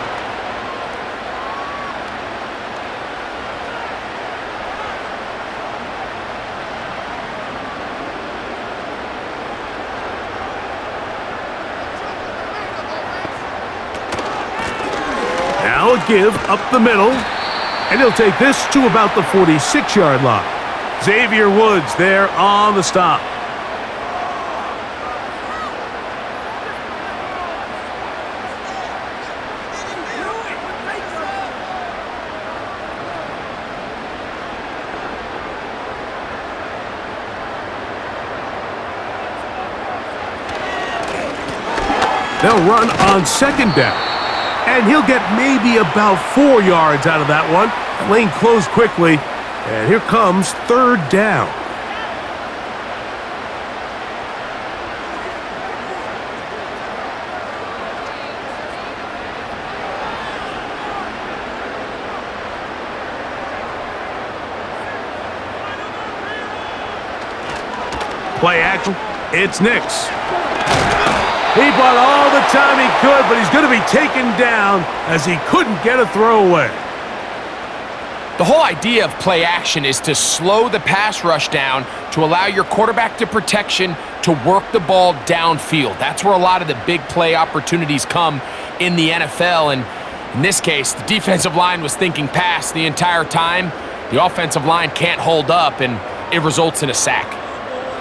Now a give up the middle, and he'll take this to about the 46-yard line. Xavier Woods there on the stop. They'll run on 2nd down. And he'll get maybe about 4 yards out of that one. Lane closed quickly. And here comes 3rd down. Play action. It's Nix. He bought all the time he could, but he's going to be taken down as he couldn't get a throwaway. The whole idea of play action is to slow the pass rush down to allow your quarterback to protection to work the ball downfield. That's where a lot of the big play opportunities come in the NFL. And in this case, the defensive line was thinking pass the entire time. The offensive line can't hold up, and it results in a sack.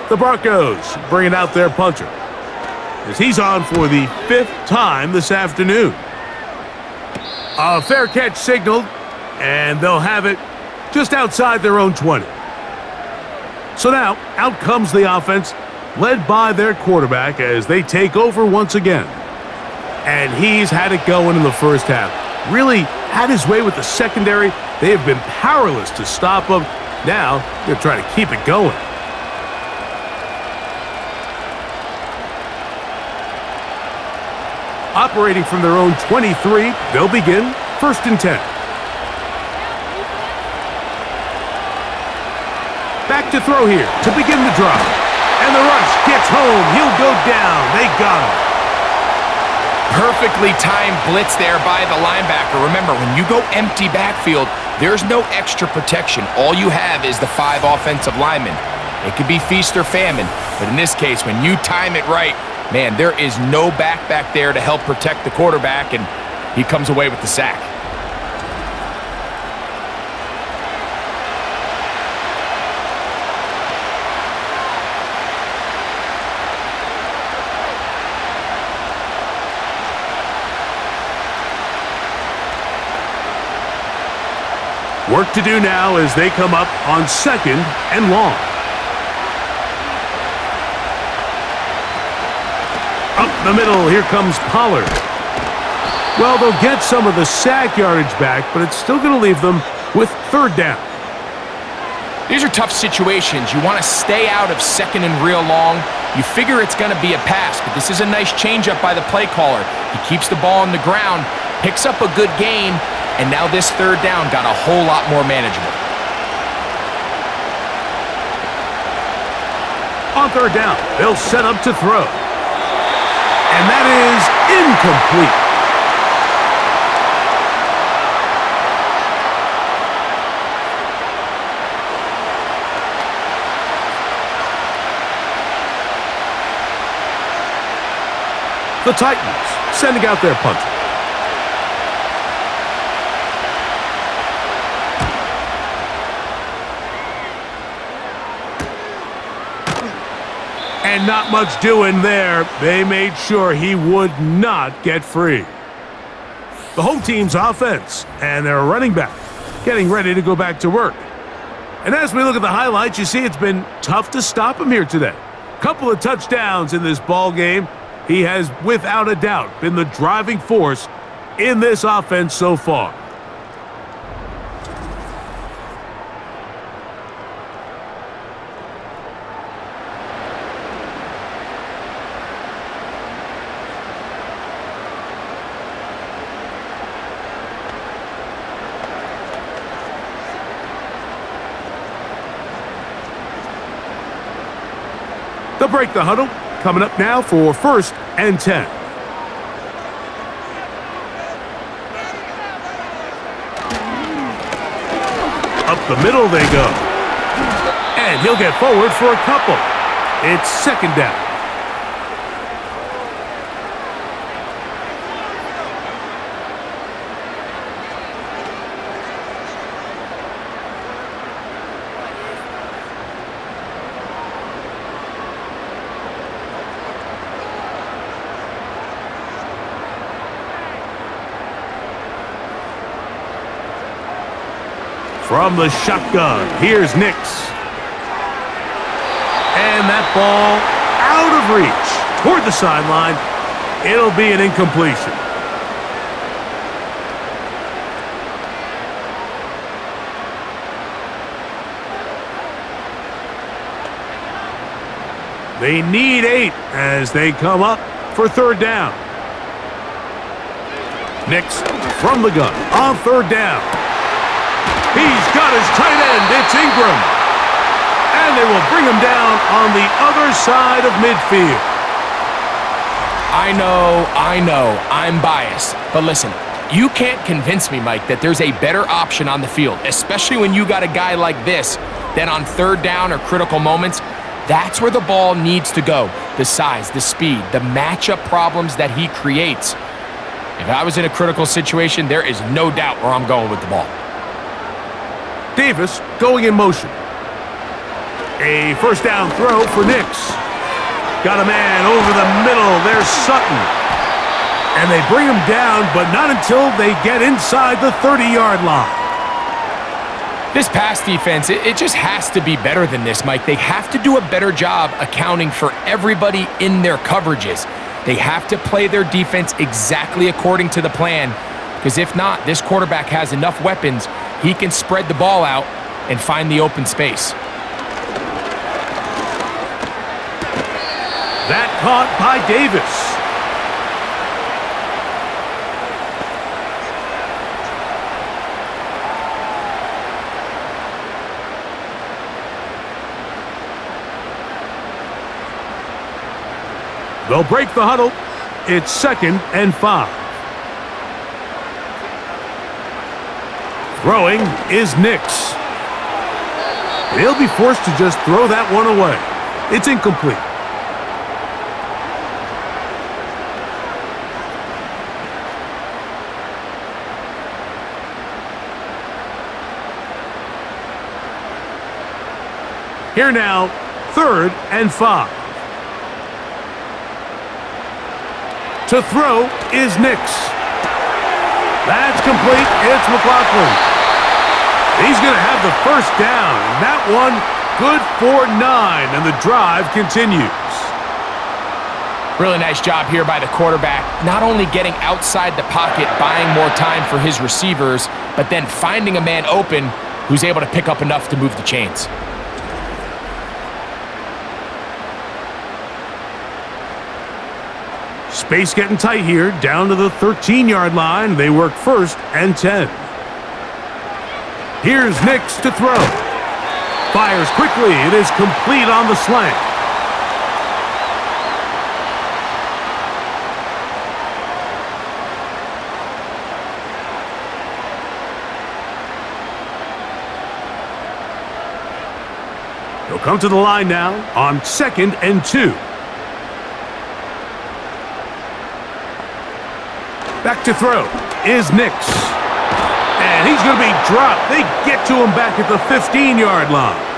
The Broncos bringing out their punter, as he's on for the 5th time this afternoon. A fair catch signaled, and they'll have it just outside their own 20. So now, out comes the offense, led by their quarterback as they take over once again. And he's had it going in the first half. Really had his way with the secondary. They have been powerless to stop him. Now, they're trying to keep it going. Operating from their own 23, they'll begin 1st and 10. Back to throw here to begin the drive. And the rush gets home. He'll go down. They got him. Perfectly timed blitz there by the linebacker. Remember, when you go empty backfield, there's no extra protection. All you have is the 5 offensive linemen. It could be feast or famine, but in this case, when you time it right, man, there is no back there to help protect the quarterback, and he comes away with the sack. Work to do now as they come up on 2nd and long. Up the middle, here comes Pollard. Well, they'll get some of the sack yardage back, but it's still going to leave them with 3rd down. These are tough situations. You want to stay out of 2nd and real long. You figure it's going to be a pass, but this is a nice changeup by the play caller. He keeps the ball on the ground, picks up a good gain, and now this 3rd down got a whole lot more manageable. On 3rd down, they'll set up to throw. And that is incomplete. The Titans sending out their punter. And not much doing there. They made sure he would not get free. The home team's offense and their running back getting ready to go back to work. And as we look at the highlights, you see it's been tough to stop him here today. Couple of touchdowns in this ball game. He has, without a doubt, been the driving force in this offense so far. They'll break the huddle. Coming up now for 1st and 10. Up the middle they go. And he'll get forward for a couple. It's 2nd down. From the shotgun, here's Nix. And that ball out of reach toward the sideline. It'll be an incompletion. They need 8 as they come up for 3rd down. Nix from the gun on 3rd down. He's got his tight end. It's Ingram. And they will bring him down on the other side of midfield. I know, I'm biased. But listen, you can't convince me, Mike, that there's a better option on the field, especially when you got a guy like this, that on 3rd down or critical moments, that's where the ball needs to go. The size, the speed, the matchup problems that he creates. If I was in a critical situation, there is no doubt where I'm going with the ball. Davis going in motion. A 1st down throw for Nix. Got a man over the middle. There's Sutton. And they bring him down, but not until they get inside the 30-yard line. This pass defense, it just has to be better than this, Mike. They have to do a better job accounting for everybody in their coverages. They have to play their defense exactly according to the plan, because if not, this quarterback has enough weapons. He can spread the ball out and find the open space. That caught by Davis. They'll break the huddle. It's 2nd and 5. Throwing is Nix. They'll be forced to just throw that one away. It's incomplete. Here now, 3rd and 5. To throw is Nix. That's complete. It's McLaughlin. He's going to have the 1st down. And that one good for 9, and the drive continues. Really nice job here by the quarterback, not only getting outside the pocket, buying more time for his receivers, but then finding a man open who's able to pick up enough to move the chains. Space getting tight here, down to the 13-yard line. They work 1st and 10. Here's Nix to throw. Fires quickly. It is complete on the slant. He'll come to the line now on 2nd and 2. Back to throw is Nix. And he's going to be dropped. They get to him back at the 15-yard line.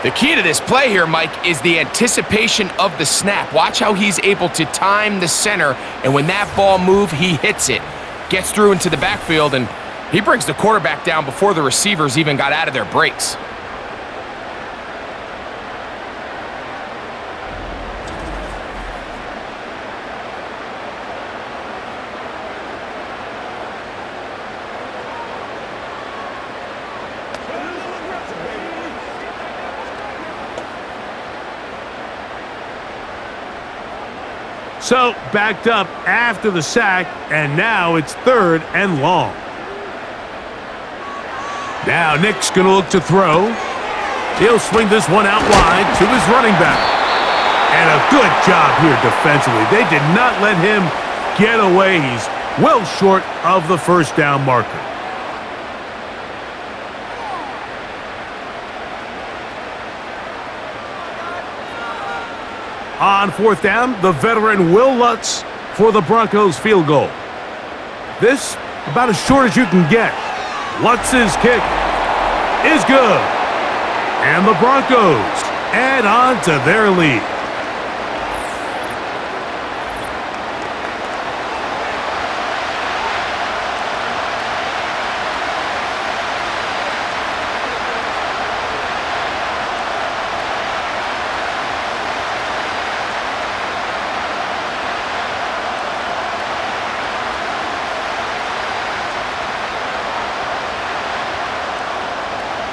The key to this play here, Mike, is the anticipation of the snap. Watch how he's able to time the center, and when that ball moves, he hits it. Gets through into the backfield, and he brings the quarterback down before the receivers even got out of their breaks. So, backed up after the sack, and now it's 3rd and long. Now Nick's going to look to throw. He'll swing this one out wide to his running back. And a good job here defensively. They did not let him get away. He's well short of the first down marker. On 4th down, the veteran Will Lutz for the Broncos field goal. This about as short as you can get. Lutz's kick is good. And the Broncos add on to their lead.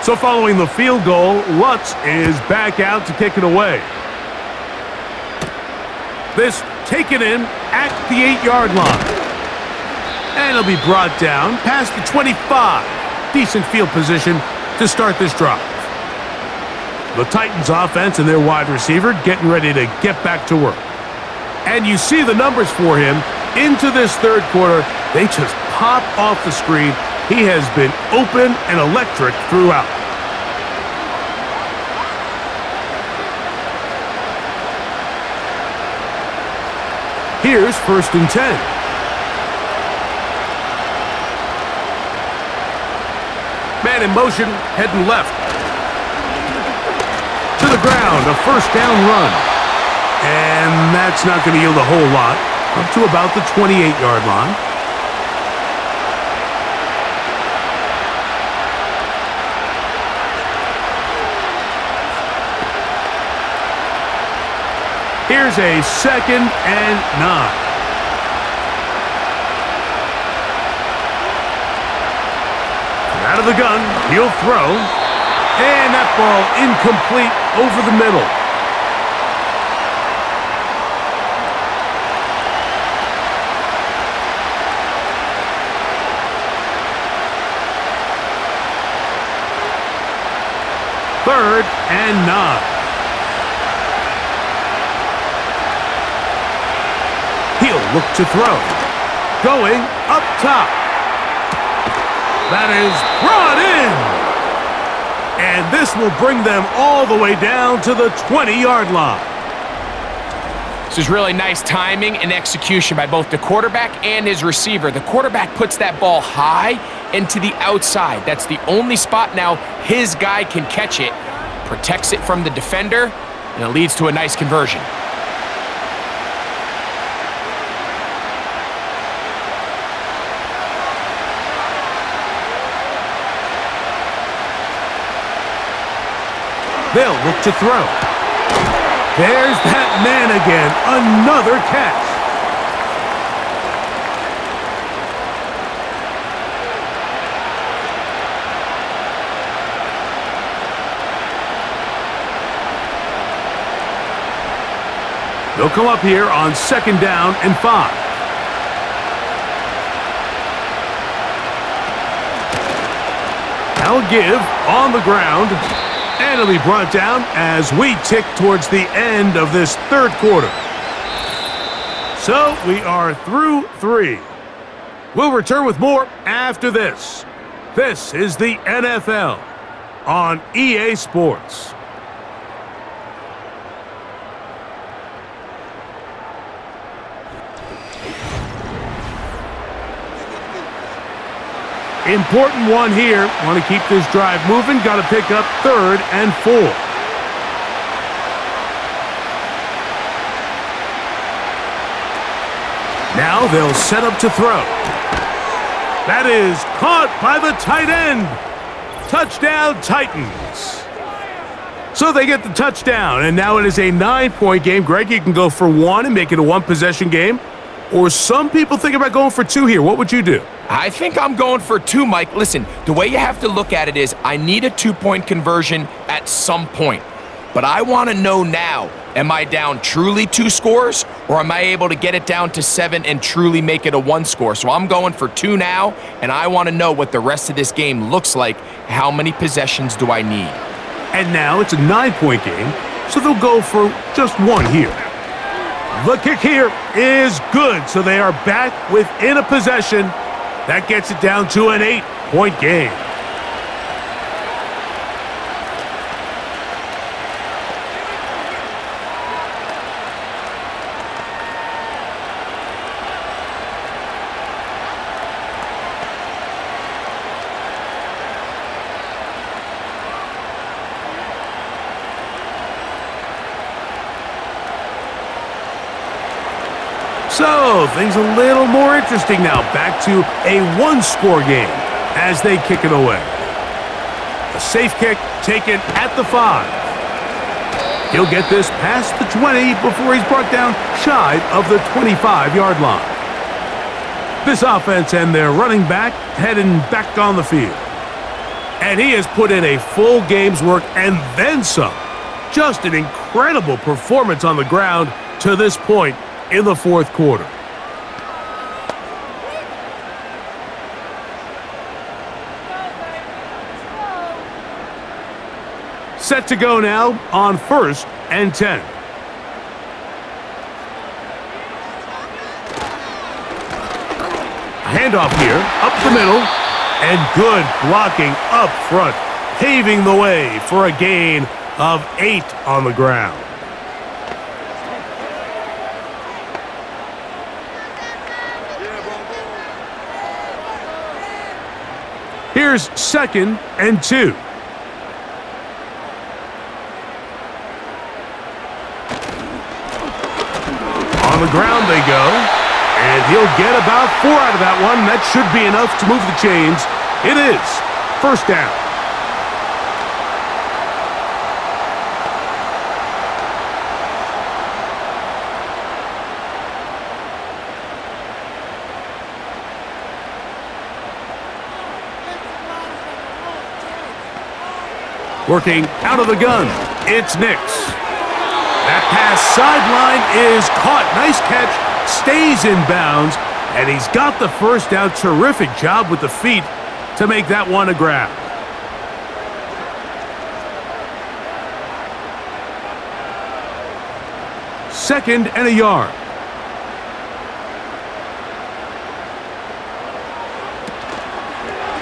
So following the field goal, Lutz is back out to kick it away. This taken in at the 8-yard line. And it'll be brought down past the 25. Decent field position to start this drive. The Titans offense and their wide receiver getting ready to get back to work. And you see the numbers for him into this 3rd quarter. They just pop off the screen. He has been open and electric throughout. Here's 1st and 10. Man in motion, heading left. To the ground, a 1st down run. And that's not going to yield a whole lot. Up to about the 28-yard line. Here's a 2nd and 9. Out of the gun, he'll throw. And that ball incomplete over the middle. Third and 9. He'll look to throw. Going up top. That is brought in. And this will bring them all the way down to the 20-yard line. This is really nice timing and execution by both the quarterback and his receiver. The quarterback puts that ball high and to the outside. That's the only spot now his guy can catch it. Protects it from the defender, and it leads to a nice conversion. They'll look to throw. There's that man again. Another catch. They'll come up here on 2nd down and 5. Now give on the ground. And it'll be brought down as we tick towards the end of this 3rd quarter. So we are through 3. We'll return with more after this. This is the NFL on EA Sports. Important one here. Want to keep this drive moving. Got to pick up 3rd and 4. Now they'll set up to throw. That is caught by the tight end. Touchdown, Titans. So they get the touchdown, and now it is a 9-point game. Greg, you can go for 1 and make it a 1-possession game. Or some people think about going for 2 here. What would you do? I think I'm going for 2, Mike. Listen, the way you have to look at it is I need a 2-point conversion at some point. But I want to know now, am I down truly 2 scores, or am I able to get it down to 7 and truly make it a 1 score? So I'm going for 2 now, and I want to know what the rest of this game looks like. How many possessions do I need? And now it's a 9-point game, so they'll go for just 1 here. The kick here is good, so they are back within a possession. That gets it down to an 8-point game. So, things a little more interesting now. Back to a 1-score game as they kick it away. A safe kick taken at the 5. He'll get this past the 20 before he's brought down shy of the 25-yard line. This offense and their running back heading back on the field. And he has put in a full game's work and then some. Just an incredible performance on the ground to this point in the 4th quarter. Set to go now on 1st and 10. Handoff here, up the middle, and good blocking up front, paving the way for a gain of 8 on the ground. Here's 2nd and 2. On the ground they go, and he'll get about 4 out of that one. That should be enough to move the chains. It is 1st down. Working out of the gun, it's Nix. That pass sideline is caught. Nice catch, stays in bounds, and he's got the 1st down. Terrific job with the feet to make that one a grab. Second and a yard.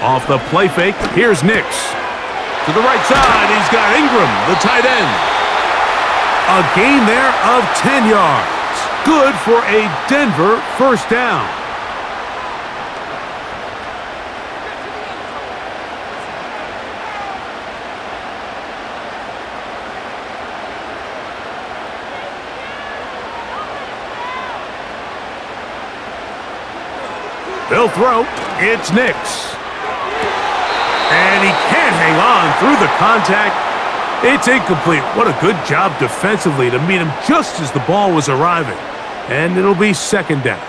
Off the play fake, here's Nix. To the right side, he's got Ingram, the tight end. A gain there of 10 yards. Good for a Denver 1st down. They'll throw. It's Nix. And he can't hang on through the contact. It's incomplete. What a good job defensively to meet him just as the ball was arriving. And it'll be 2nd down.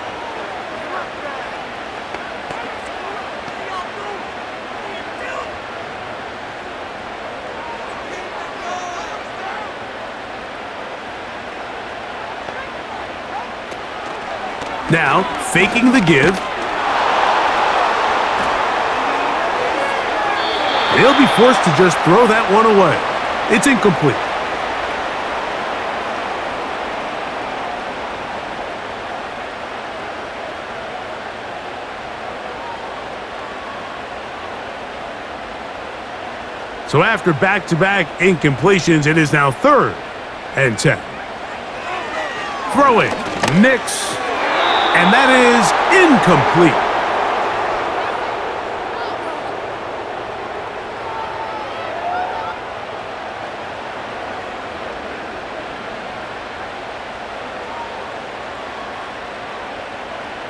Now, faking the give. He'll be forced to just throw that one away. It's incomplete. So after back-to-back incompletions, it is now 3rd and 10. Throw it, Nix, and that is incomplete.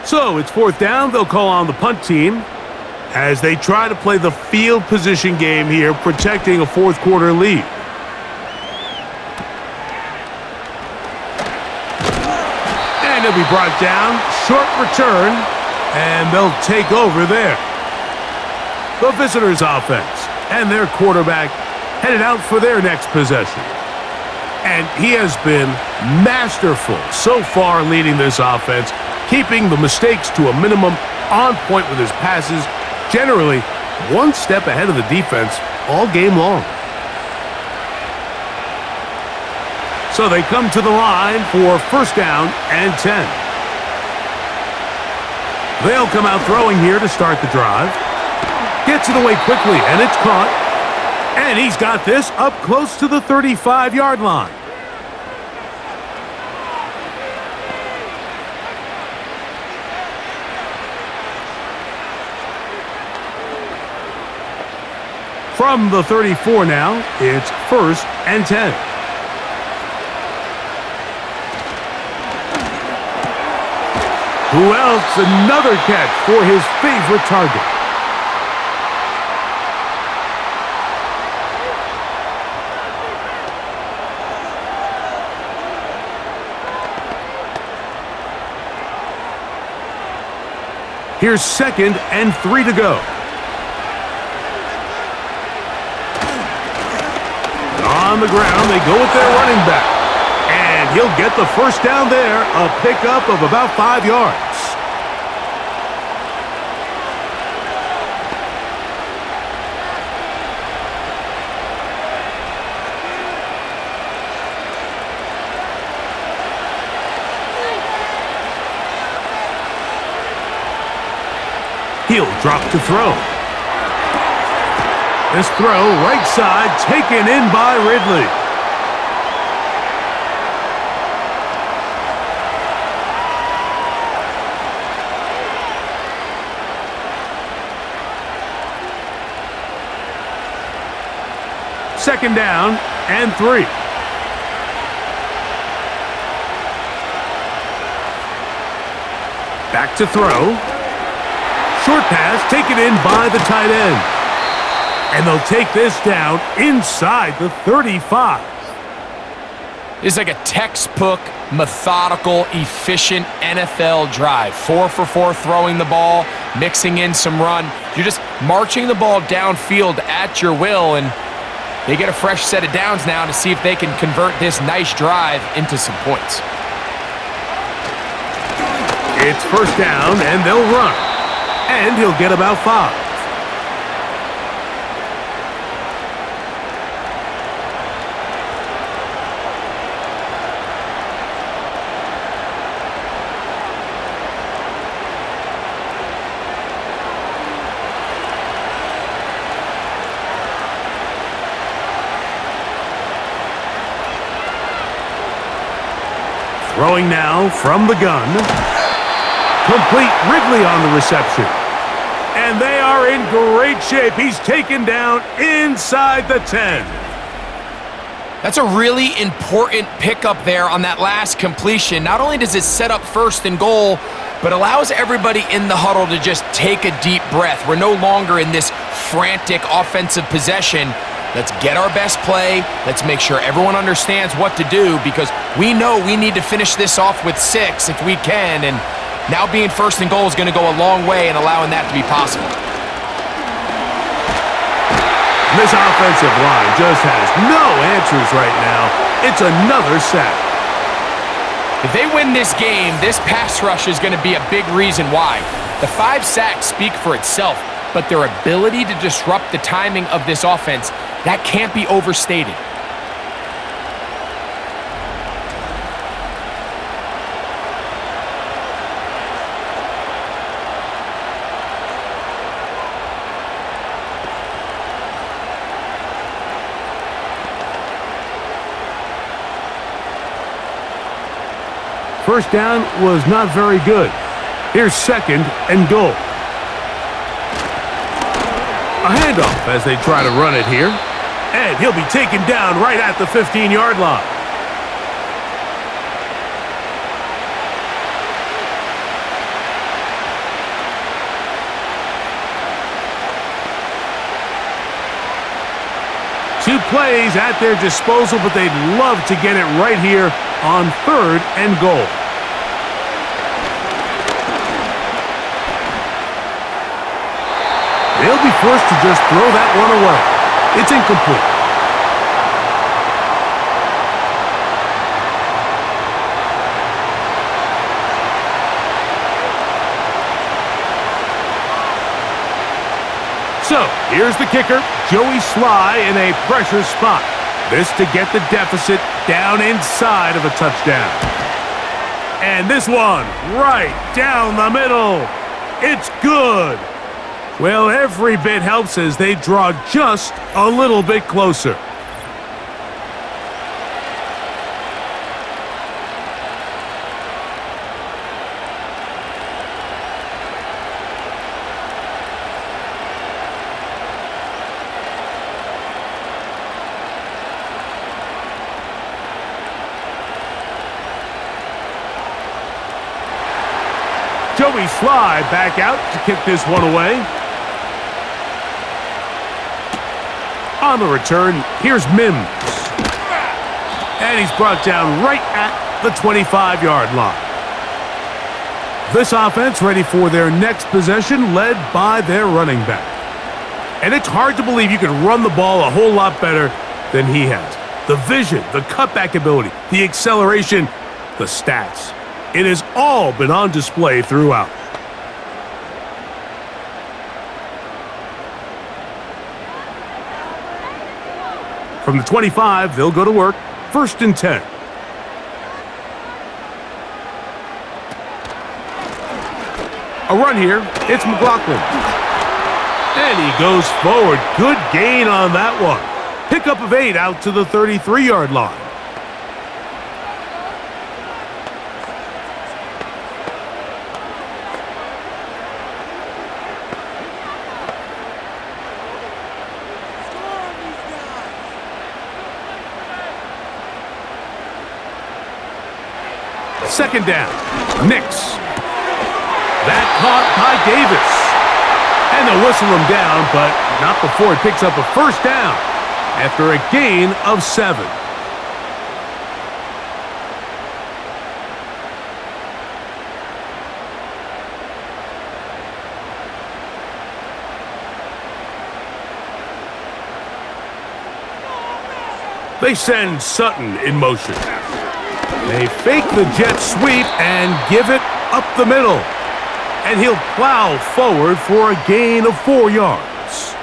So it's fourth down. They'll call on the punt team as they try to play the field position game here, protecting a fourth quarter lead. And he'll be brought down. Short return, and they'll take over there. The visitors' offense and their quarterback headed out for their next possession. And he has been masterful so far leading this offense, keeping the mistakes to a minimum, on point with his passes, generally one step ahead of the defense all game long. So they come to the line for first down and 10. They'll come out throwing here to start the drive. Gets it away quickly, and it's caught. And he's got this up close to the 35-yard line. From the 34 now, it's first and 10. Who else? Another catch for his favorite target. Here's second and 3 to go. On the ground, they go with their running back. And he'll get the first down there, a pickup of about 5 yards. He'll drop to throw. This throw, right side, taken in by Ridley. Second down and 3. Back to throw. Short pass taken in by the tight end. And they'll take this down inside the 35. It's like a textbook, methodical, efficient NFL drive. 4 for 4 throwing the ball, mixing in some run. You're just marching the ball downfield at your will, and they get a fresh set of downs now to see if they can convert this nice drive into some points. It's first down, and they'll run. And he'll get about 5. Throwing now from the gun. Complete. Ridley on the reception. And they are in great shape. He's taken down inside the 10. That's a really important pickup there on that last completion. Not only does it set up first and goal, but allows everybody in the huddle to just take a deep breath. We're no longer in this frantic offensive possession. Let's get our best play. Let's make sure everyone understands what to do, because we know we need to finish this off with 6 if we can, and now being first and goal is going to go a long way in allowing that to be possible. This offensive line just has no answers right now. It's another sack. If they win this game, this pass rush is going to be a big reason why. The 5 sacks speak for itself, but their ability to disrupt the timing of this offense, that can't be overstated. First down was not very good. Here's second and goal. A handoff as they try to run it here. And he'll be taken down right at the 15-yard line. Big plays at their disposal, but they'd love to get it right here on 3rd and goal. They'll be forced to just throw that one away. It's incomplete. So, here's the kicker, Joey Sly in a pressure spot. This to get the deficit down inside of a touchdown. And this one, right down the middle. It's good. Well, every bit helps as they draw just a little bit closer. Joey Sly back out to kick this one away. On the return, here's Mims. And he's brought down right at the 25-yard line. This offense ready for their next possession, led by their running back. And it's hard to believe you can run the ball a whole lot better than he has. The vision, the cutback ability, the acceleration, the stats. It has all been on display throughout. From the 25, they'll go to work. 1st and 10. A run here. It's McLaughlin. And he goes forward. Good gain on that one. Pickup of 8 out to the 33-yard line. Second down. Nix. That caught by Davis. And they'll whistle him down, but not before he picks up a 1st down after a gain of 7. They send Sutton in motion. They fake the jet sweep and give it up the middle. And he'll plow forward for a gain of 4 yards.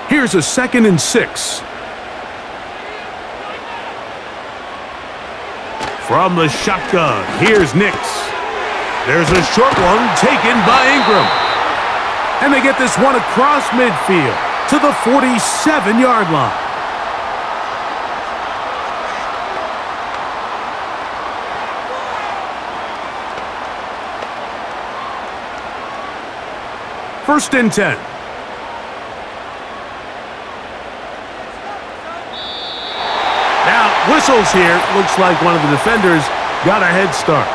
Here's a 2nd and 6. From the shotgun, here's Nix. There's a short one taken by Ingram. And they get this one across midfield to the 47-yard line. First and 10. Now, whistles here. Looks like one of the defenders got a head start.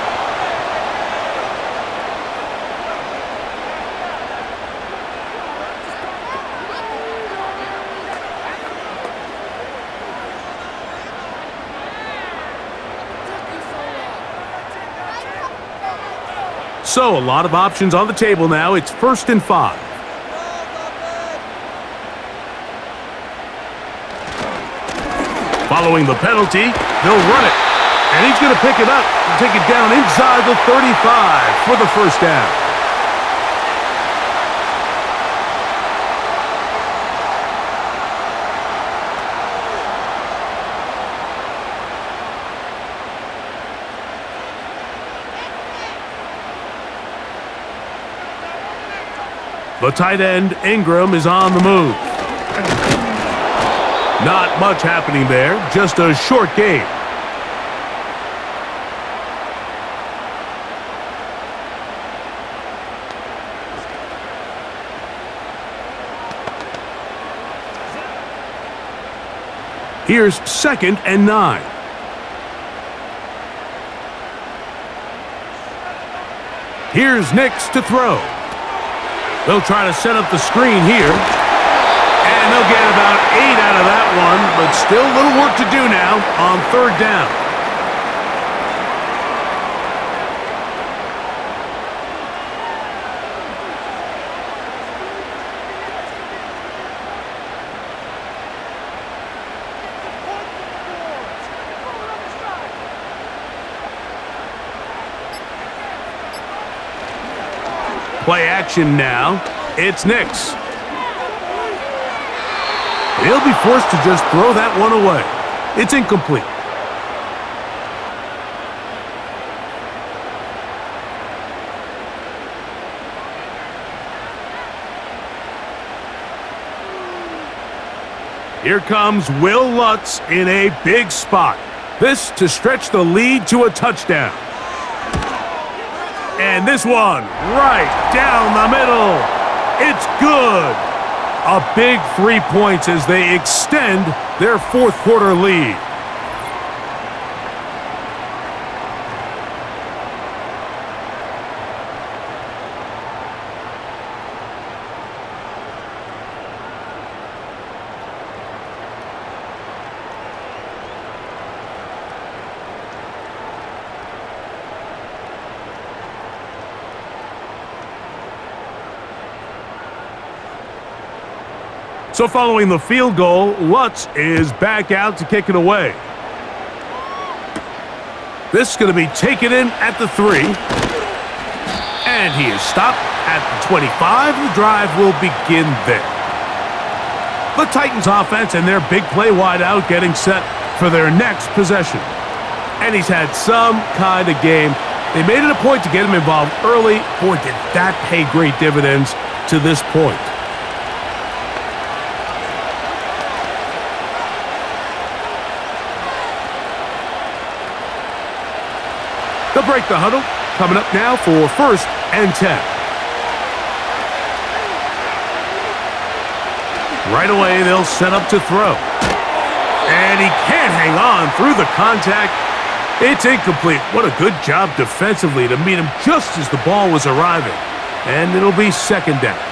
So, a lot of options on the table now. It's 1st and 5. Following the penalty, they'll run it. And he's going to pick it up and take it down inside the 35 for the 1st down. The tight end, Ingram, is on the move. Not much happening there, just a short gain. Here's 2nd and 9. Here's Nix to throw. They'll try to set up the screen here. And they'll get about 8 out of that one, but still a little work to do now on third down. Play action now. It's Nix. He'll be forced to just throw that one away. It's incomplete. Here comes Will Lutz in a big spot. This to stretch the lead to a touchdown. And this one right down the middle. It's good. A big 3 points as they extend their fourth quarter lead. So following the field goal, Lutz is back out to kick it away. This is going to be taken in at the 3. And he is stopped at the 25. The drive will begin there. The Titans offense and their big play wideout getting set for their next possession. And he's had some kind of game. They made it a point to get him involved early. Boy, did that pay great dividends to this point. They'll break the huddle. Coming up now for 1st and 10. Right away, they'll set up to throw. And he can't hang on through the contact. It's incomplete. What a good job defensively to meet him just as the ball was arriving. And it'll be 2nd down.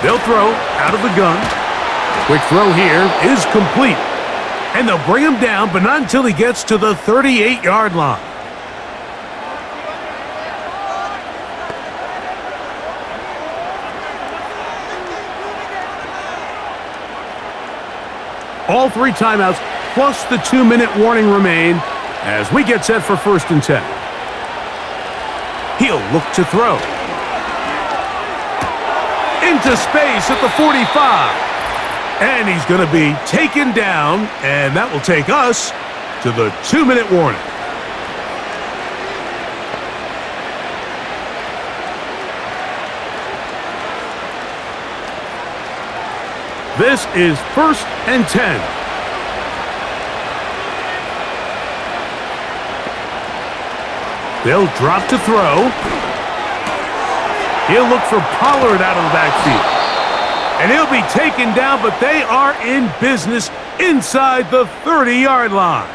They'll throw out of the gun. Quick throw here is complete. And they'll bring him down, but not until he gets to the 38-yard line. All 3 timeouts plus the 2-minute warning remain as we get set for 1st and 10. He'll look to throw. Into space at the 45. And he's going to be taken down, and that will take us to the 2-minute warning. This is 1st and 10. They'll drop to throw. He'll look for Pollard out of the backfield. And he'll be taken down, but they are in business inside the 30-yard line.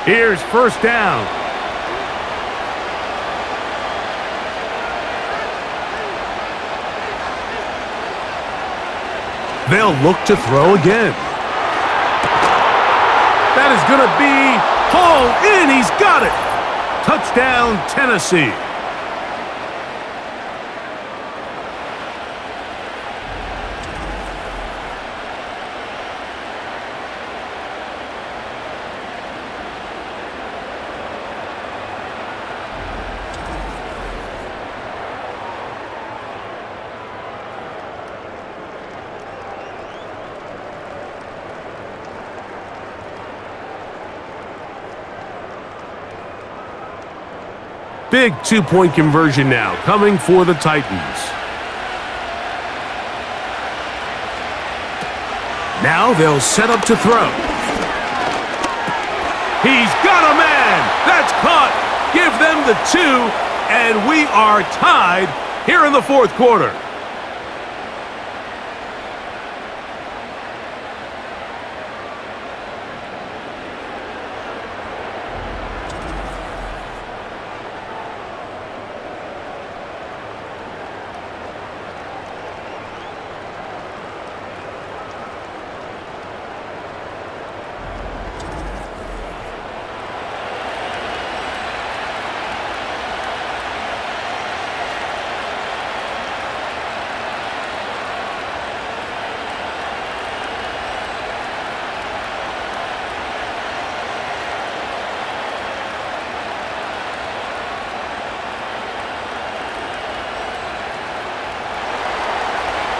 Here's 1st down. They'll look to throw again. That is going to be hauled in. He's got it. Touchdown, Tennessee. Big two-point conversion now coming for the Titans. Now they'll set up to throw. He's got a man. That's caught. Give them the 2, and we are tied here in the fourth quarter.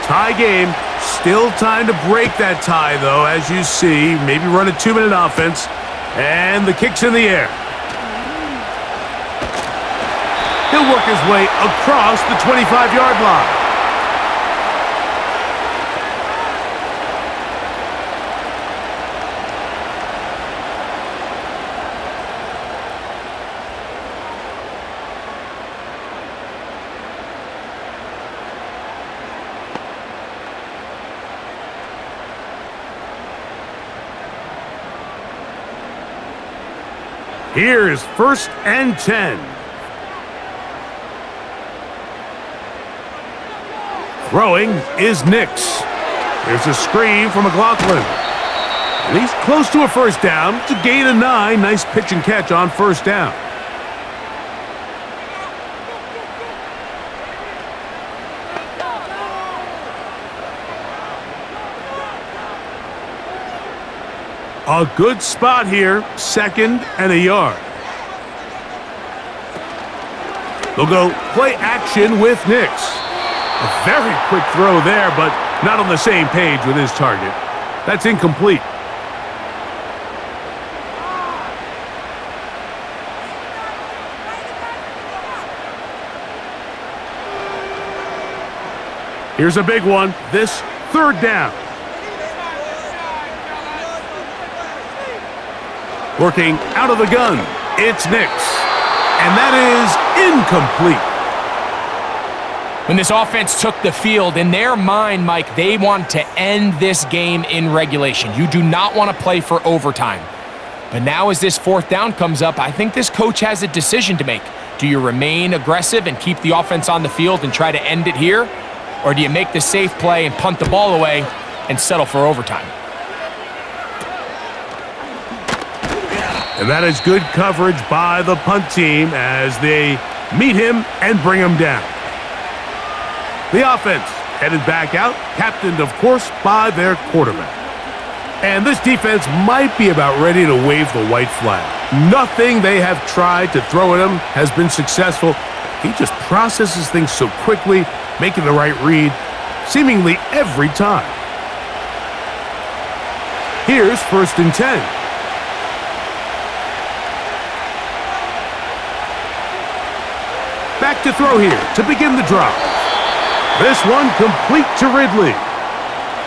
Tie game. Still time to break that tie, though, as you see. Maybe run a 2-minute offense. And the kick's in the air. He'll work his way across the 25-yard line. Here's 1st and 10. Throwing is Nix. Here's a screen from McLaughlin. And he's close to a first down. It's a gain of 9. Nice pitch and catch on first down. A good spot here, 2nd and a yard. They'll go play action with Nix. A very quick throw there, but not on the same page with his target. That's incomplete. Here's a big one. This 3rd down. Working out of the gun, it's Nix. And that is incomplete. When this offense took the field, in their mind, Mike, they want to end this game in regulation. You do not want to play for overtime. But now as this 4th down comes up, I think this coach has a decision to make. Do you remain aggressive and keep the offense on the field and try to end it here? Or do you make the safe play and punt the ball away and settle for overtime? And that is good coverage by the punt team as they meet him and bring him down. The offense headed back out, captained, of course, by their quarterback. And this defense might be about ready to wave the white flag. Nothing they have tried to throw at him has been successful. He just processes things so quickly, making the right read, seemingly every time. Here's 1st and 10. Back to throw here to begin the drop. This one complete to Ridley.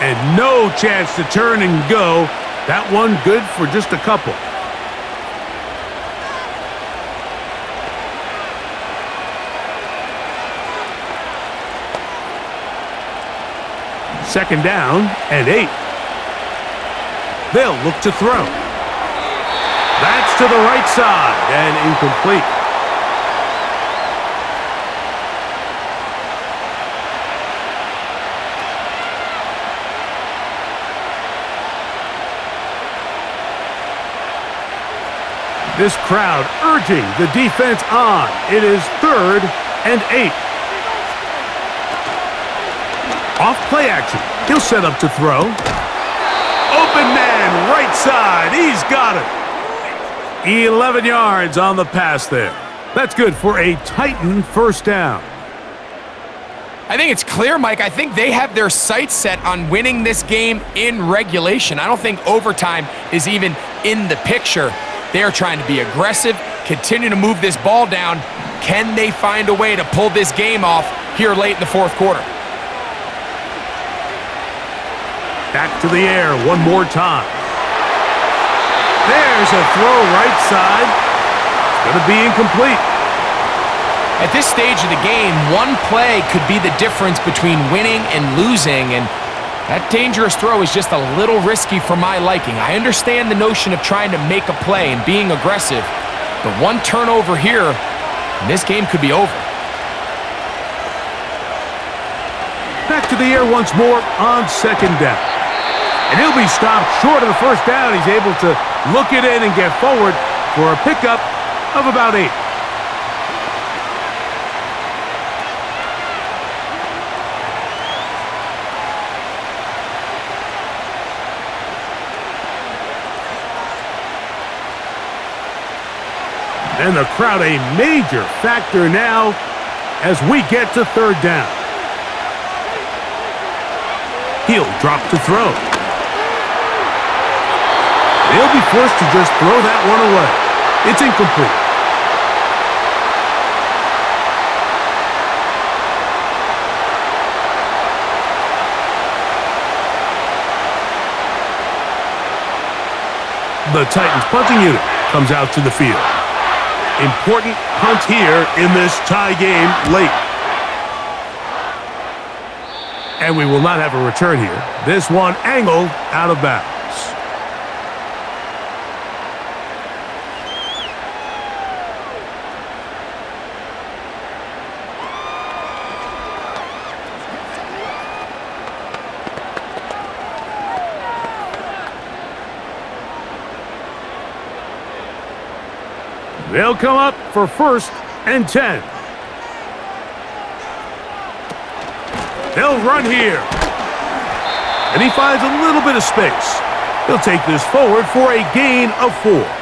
And no chance to turn and go. That one good for just a couple. Second down and 8. They'll look to throw. That's to the right side and incomplete. This crowd urging the defense on. It is 3rd and 8. Off play action. He'll set up to throw. Open man, right side. He's got it. 11 yards on the pass there. That's good for a Titan 1st down. I think it's clear, Mike. I think they have their sights set on winning this game in regulation. I don't think overtime is even in the picture. They are trying to be aggressive, continue to move this ball down, Can they find a way to pull this game off here late in the fourth quarter? Back to the air one more time. There's a throw right side. It's going to be incomplete. At this stage of the game, one play could be the difference between winning and losing, and that dangerous throw is just a little risky for my liking. I understand the notion of trying to make a play and being aggressive, but one turnover here, and this game could be over. Back to the air once more on second down. And he'll be stopped short of the first down. He's able to look it in and get forward for a pickup of about 8. And the crowd a major factor now as we get to third down. He'll drop to throw. He'll be forced to just throw that one away. It's incomplete. The Titans punting unit comes out to the field. Important punt here in this tie game late. And we will not have a return here. This one angled out of bounds. They'll come up for 1st and 10. They'll run here. And he finds a little bit of space. He'll take this forward for a gain of 4.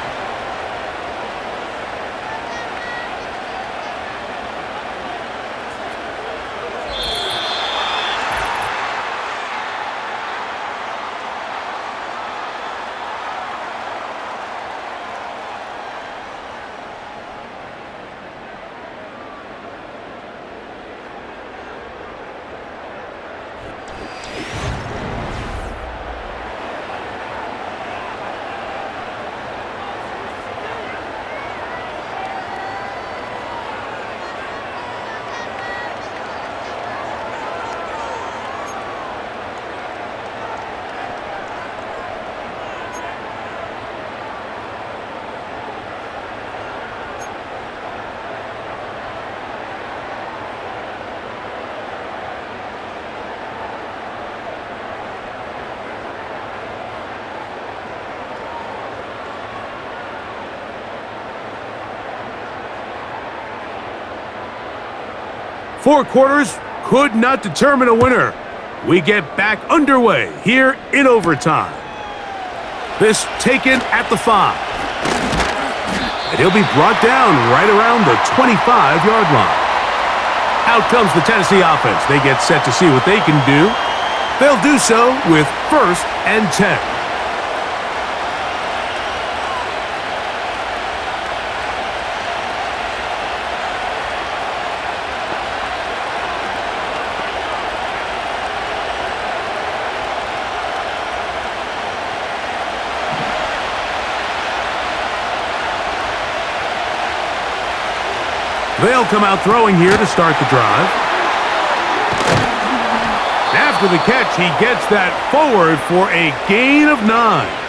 Four quarters could not determine a winner. We get back underway here in overtime. This taken at the 5. And he'll be brought down right around the 25-yard line. Out comes the Tennessee offense. They get set to see what they can do. They'll do so with 1st and 10. They'll come out throwing here to start the drive. After the catch, he gets that forward for a gain of 9.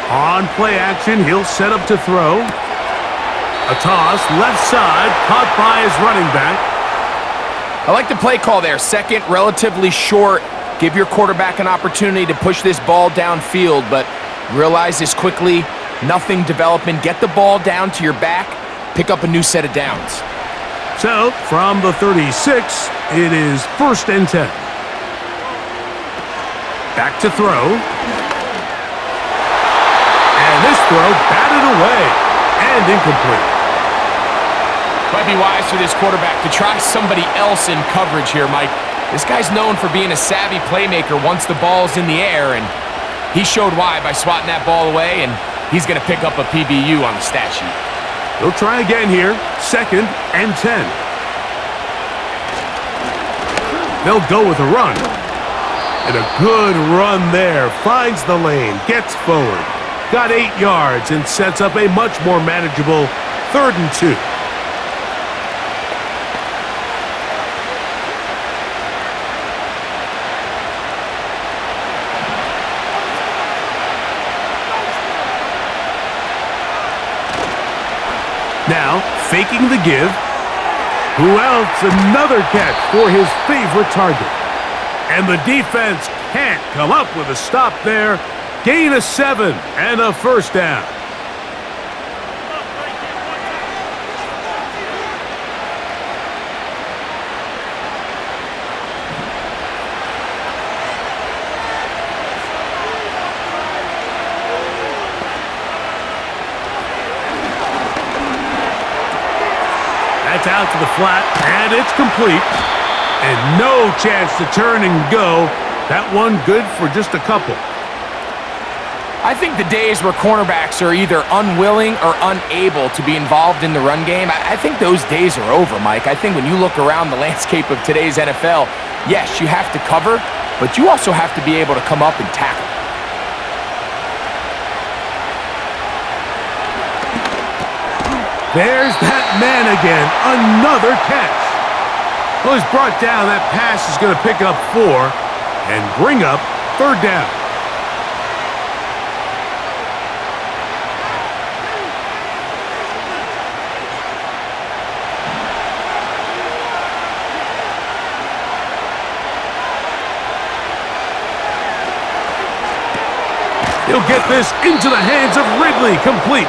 On play action, he'll set up to throw. A toss, left side, caught by his running back. I like the play call there. Second, relatively short. Give your quarterback an opportunity to push this ball downfield, but realize this quickly. Nothing developing. Get the ball down to your back. Pick up a new set of downs. So, from the 36, it is 1st and 10. Back to throw. And this throw batted away. and incomplete. Might be wise for this quarterback to try somebody else in coverage here, Mike. This guy's known for being a savvy playmaker once the ball's in the air, and he showed why by swatting that ball away, and he's going to pick up a PBU on the stat sheet. He'll try again here. 2nd and 10. They'll go with a run. And a good run there. Finds the lane, gets forward. Got 8 yards and sets up a much more manageable 3rd and 2. Now, faking the give. Who else? Another catch for his favorite target. And the defense can't come up with a stop there. Gain of 7 and a 1st down. That's out to the flat, and it's complete. And no chance to turn and go. That one good for just a couple. I think the days where cornerbacks are either unwilling or unable to be involved in the run game, I think those days are over, Mike. I think when you look around the landscape of today's NFL, yes, you have to cover, but you also have to be able to come up and tackle. There's that man again. Another catch. Well, he's brought down. That pass is going to pick up 4 and bring up 3rd down. He'll get this into the hands of Ridley, complete.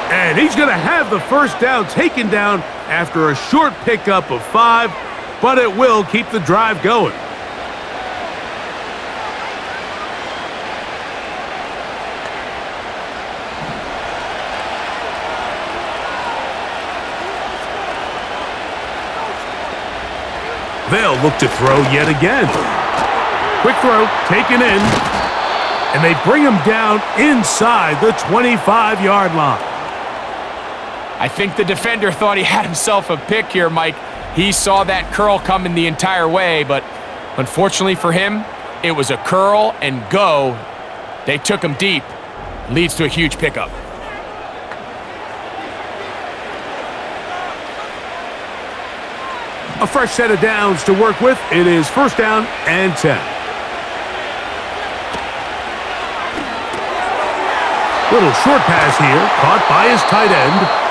And he's going to have the 1st down taken down after a short pickup of 5, but it will keep the drive going. They'll look to throw yet again. Quick throw, taken in. And they bring him down inside the 25-yard line. I think the defender thought he had himself a pick here, Mike. He saw that curl coming the entire way, but unfortunately for him, it was a curl and go. They took him deep. Leads to a huge pickup. A fresh set of downs to work with. It is 1st down and 10. Little short pass here, caught by his tight end.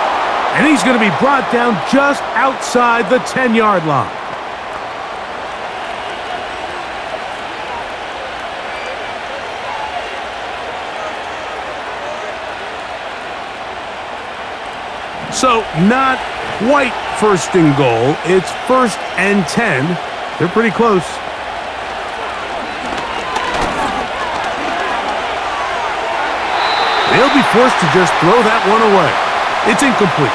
And he's going to be brought down just outside the 10-yard line. So, not quite 1st and goal. It's 1st and 10. They're pretty close. They'll be forced to just throw that one away. It's incomplete.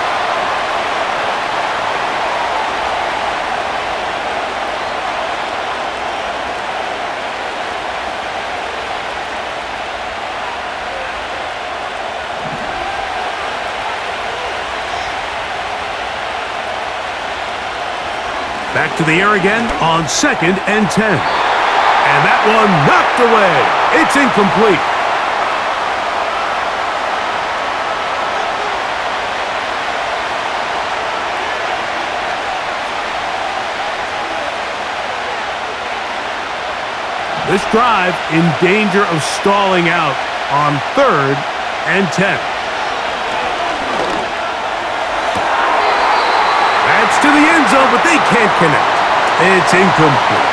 Back to the air again on 2nd and 10. And that one knocked away. It's incomplete. This drive in danger of stalling out on 3rd and 10. That's to the end zone, but they can't connect. It's incomplete.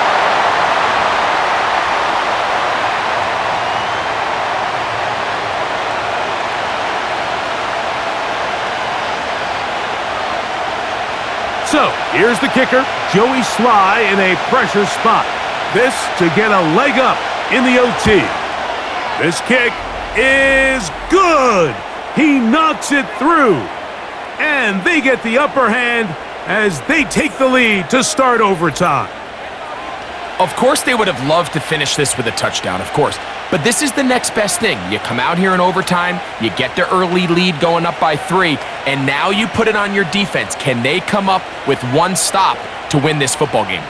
So, here's the kicker, Joey Sly in a pressure spot. This to get a leg up in the OT. This kick is good. He knocks it through. And they get the upper hand as they take the lead to start overtime. Of course they would have loved to finish this with a touchdown, of course. But this is the next best thing. You come out here in overtime, you get the early lead going up by 3, and now you put it on your defense. Can they come up with one stop to win this football game?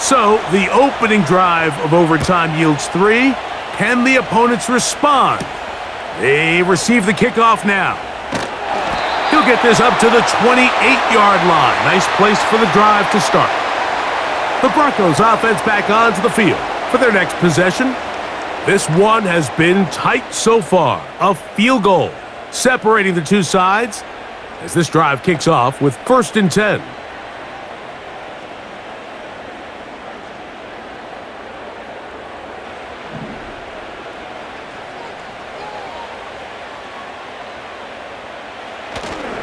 So the opening drive of overtime yields 3. Can the opponents respond? They receive the kickoff now. He'll get this up to the 28-yard line. Nice place for the drive to start. The Broncos offense back onto the field for their next possession. This one has been tight so far. A field goal separating the two sides as this drive kicks off with 1st and 10.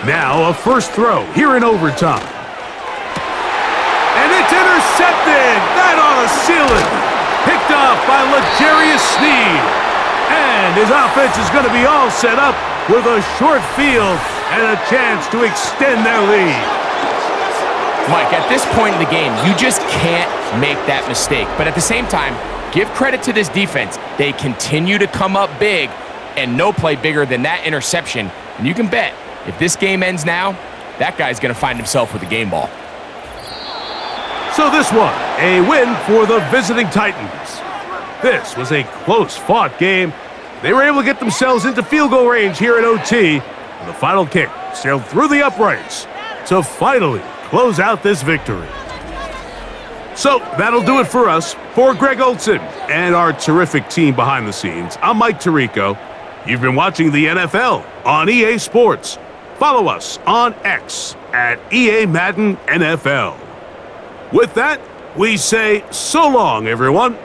Now a first throw here in overtime. And it's intercepted. That ought to seal it. Picked off by L'Jarius Sneed. And his offense is going to be all set up with a short field and a chance to extend their lead. Mike, at this point in the game, you just can't make that mistake. But at the same time, give credit to this defense. They continue to come up big, and no play bigger than that interception. And you can bet, if this game ends now, that guy's going to find himself with a game ball. So this one, a win for the visiting Titans. This was a close-fought game. They were able to get themselves into field goal range here at OT. And the final kick sailed through the uprights to finally close out this victory. So that'll do it for us. For Greg Olson and our terrific team behind the scenes, I'm Mike Tirico. You've been watching the NFL on EA Sports. Follow us on X at EA Madden NFL. With that, we say so long, everyone.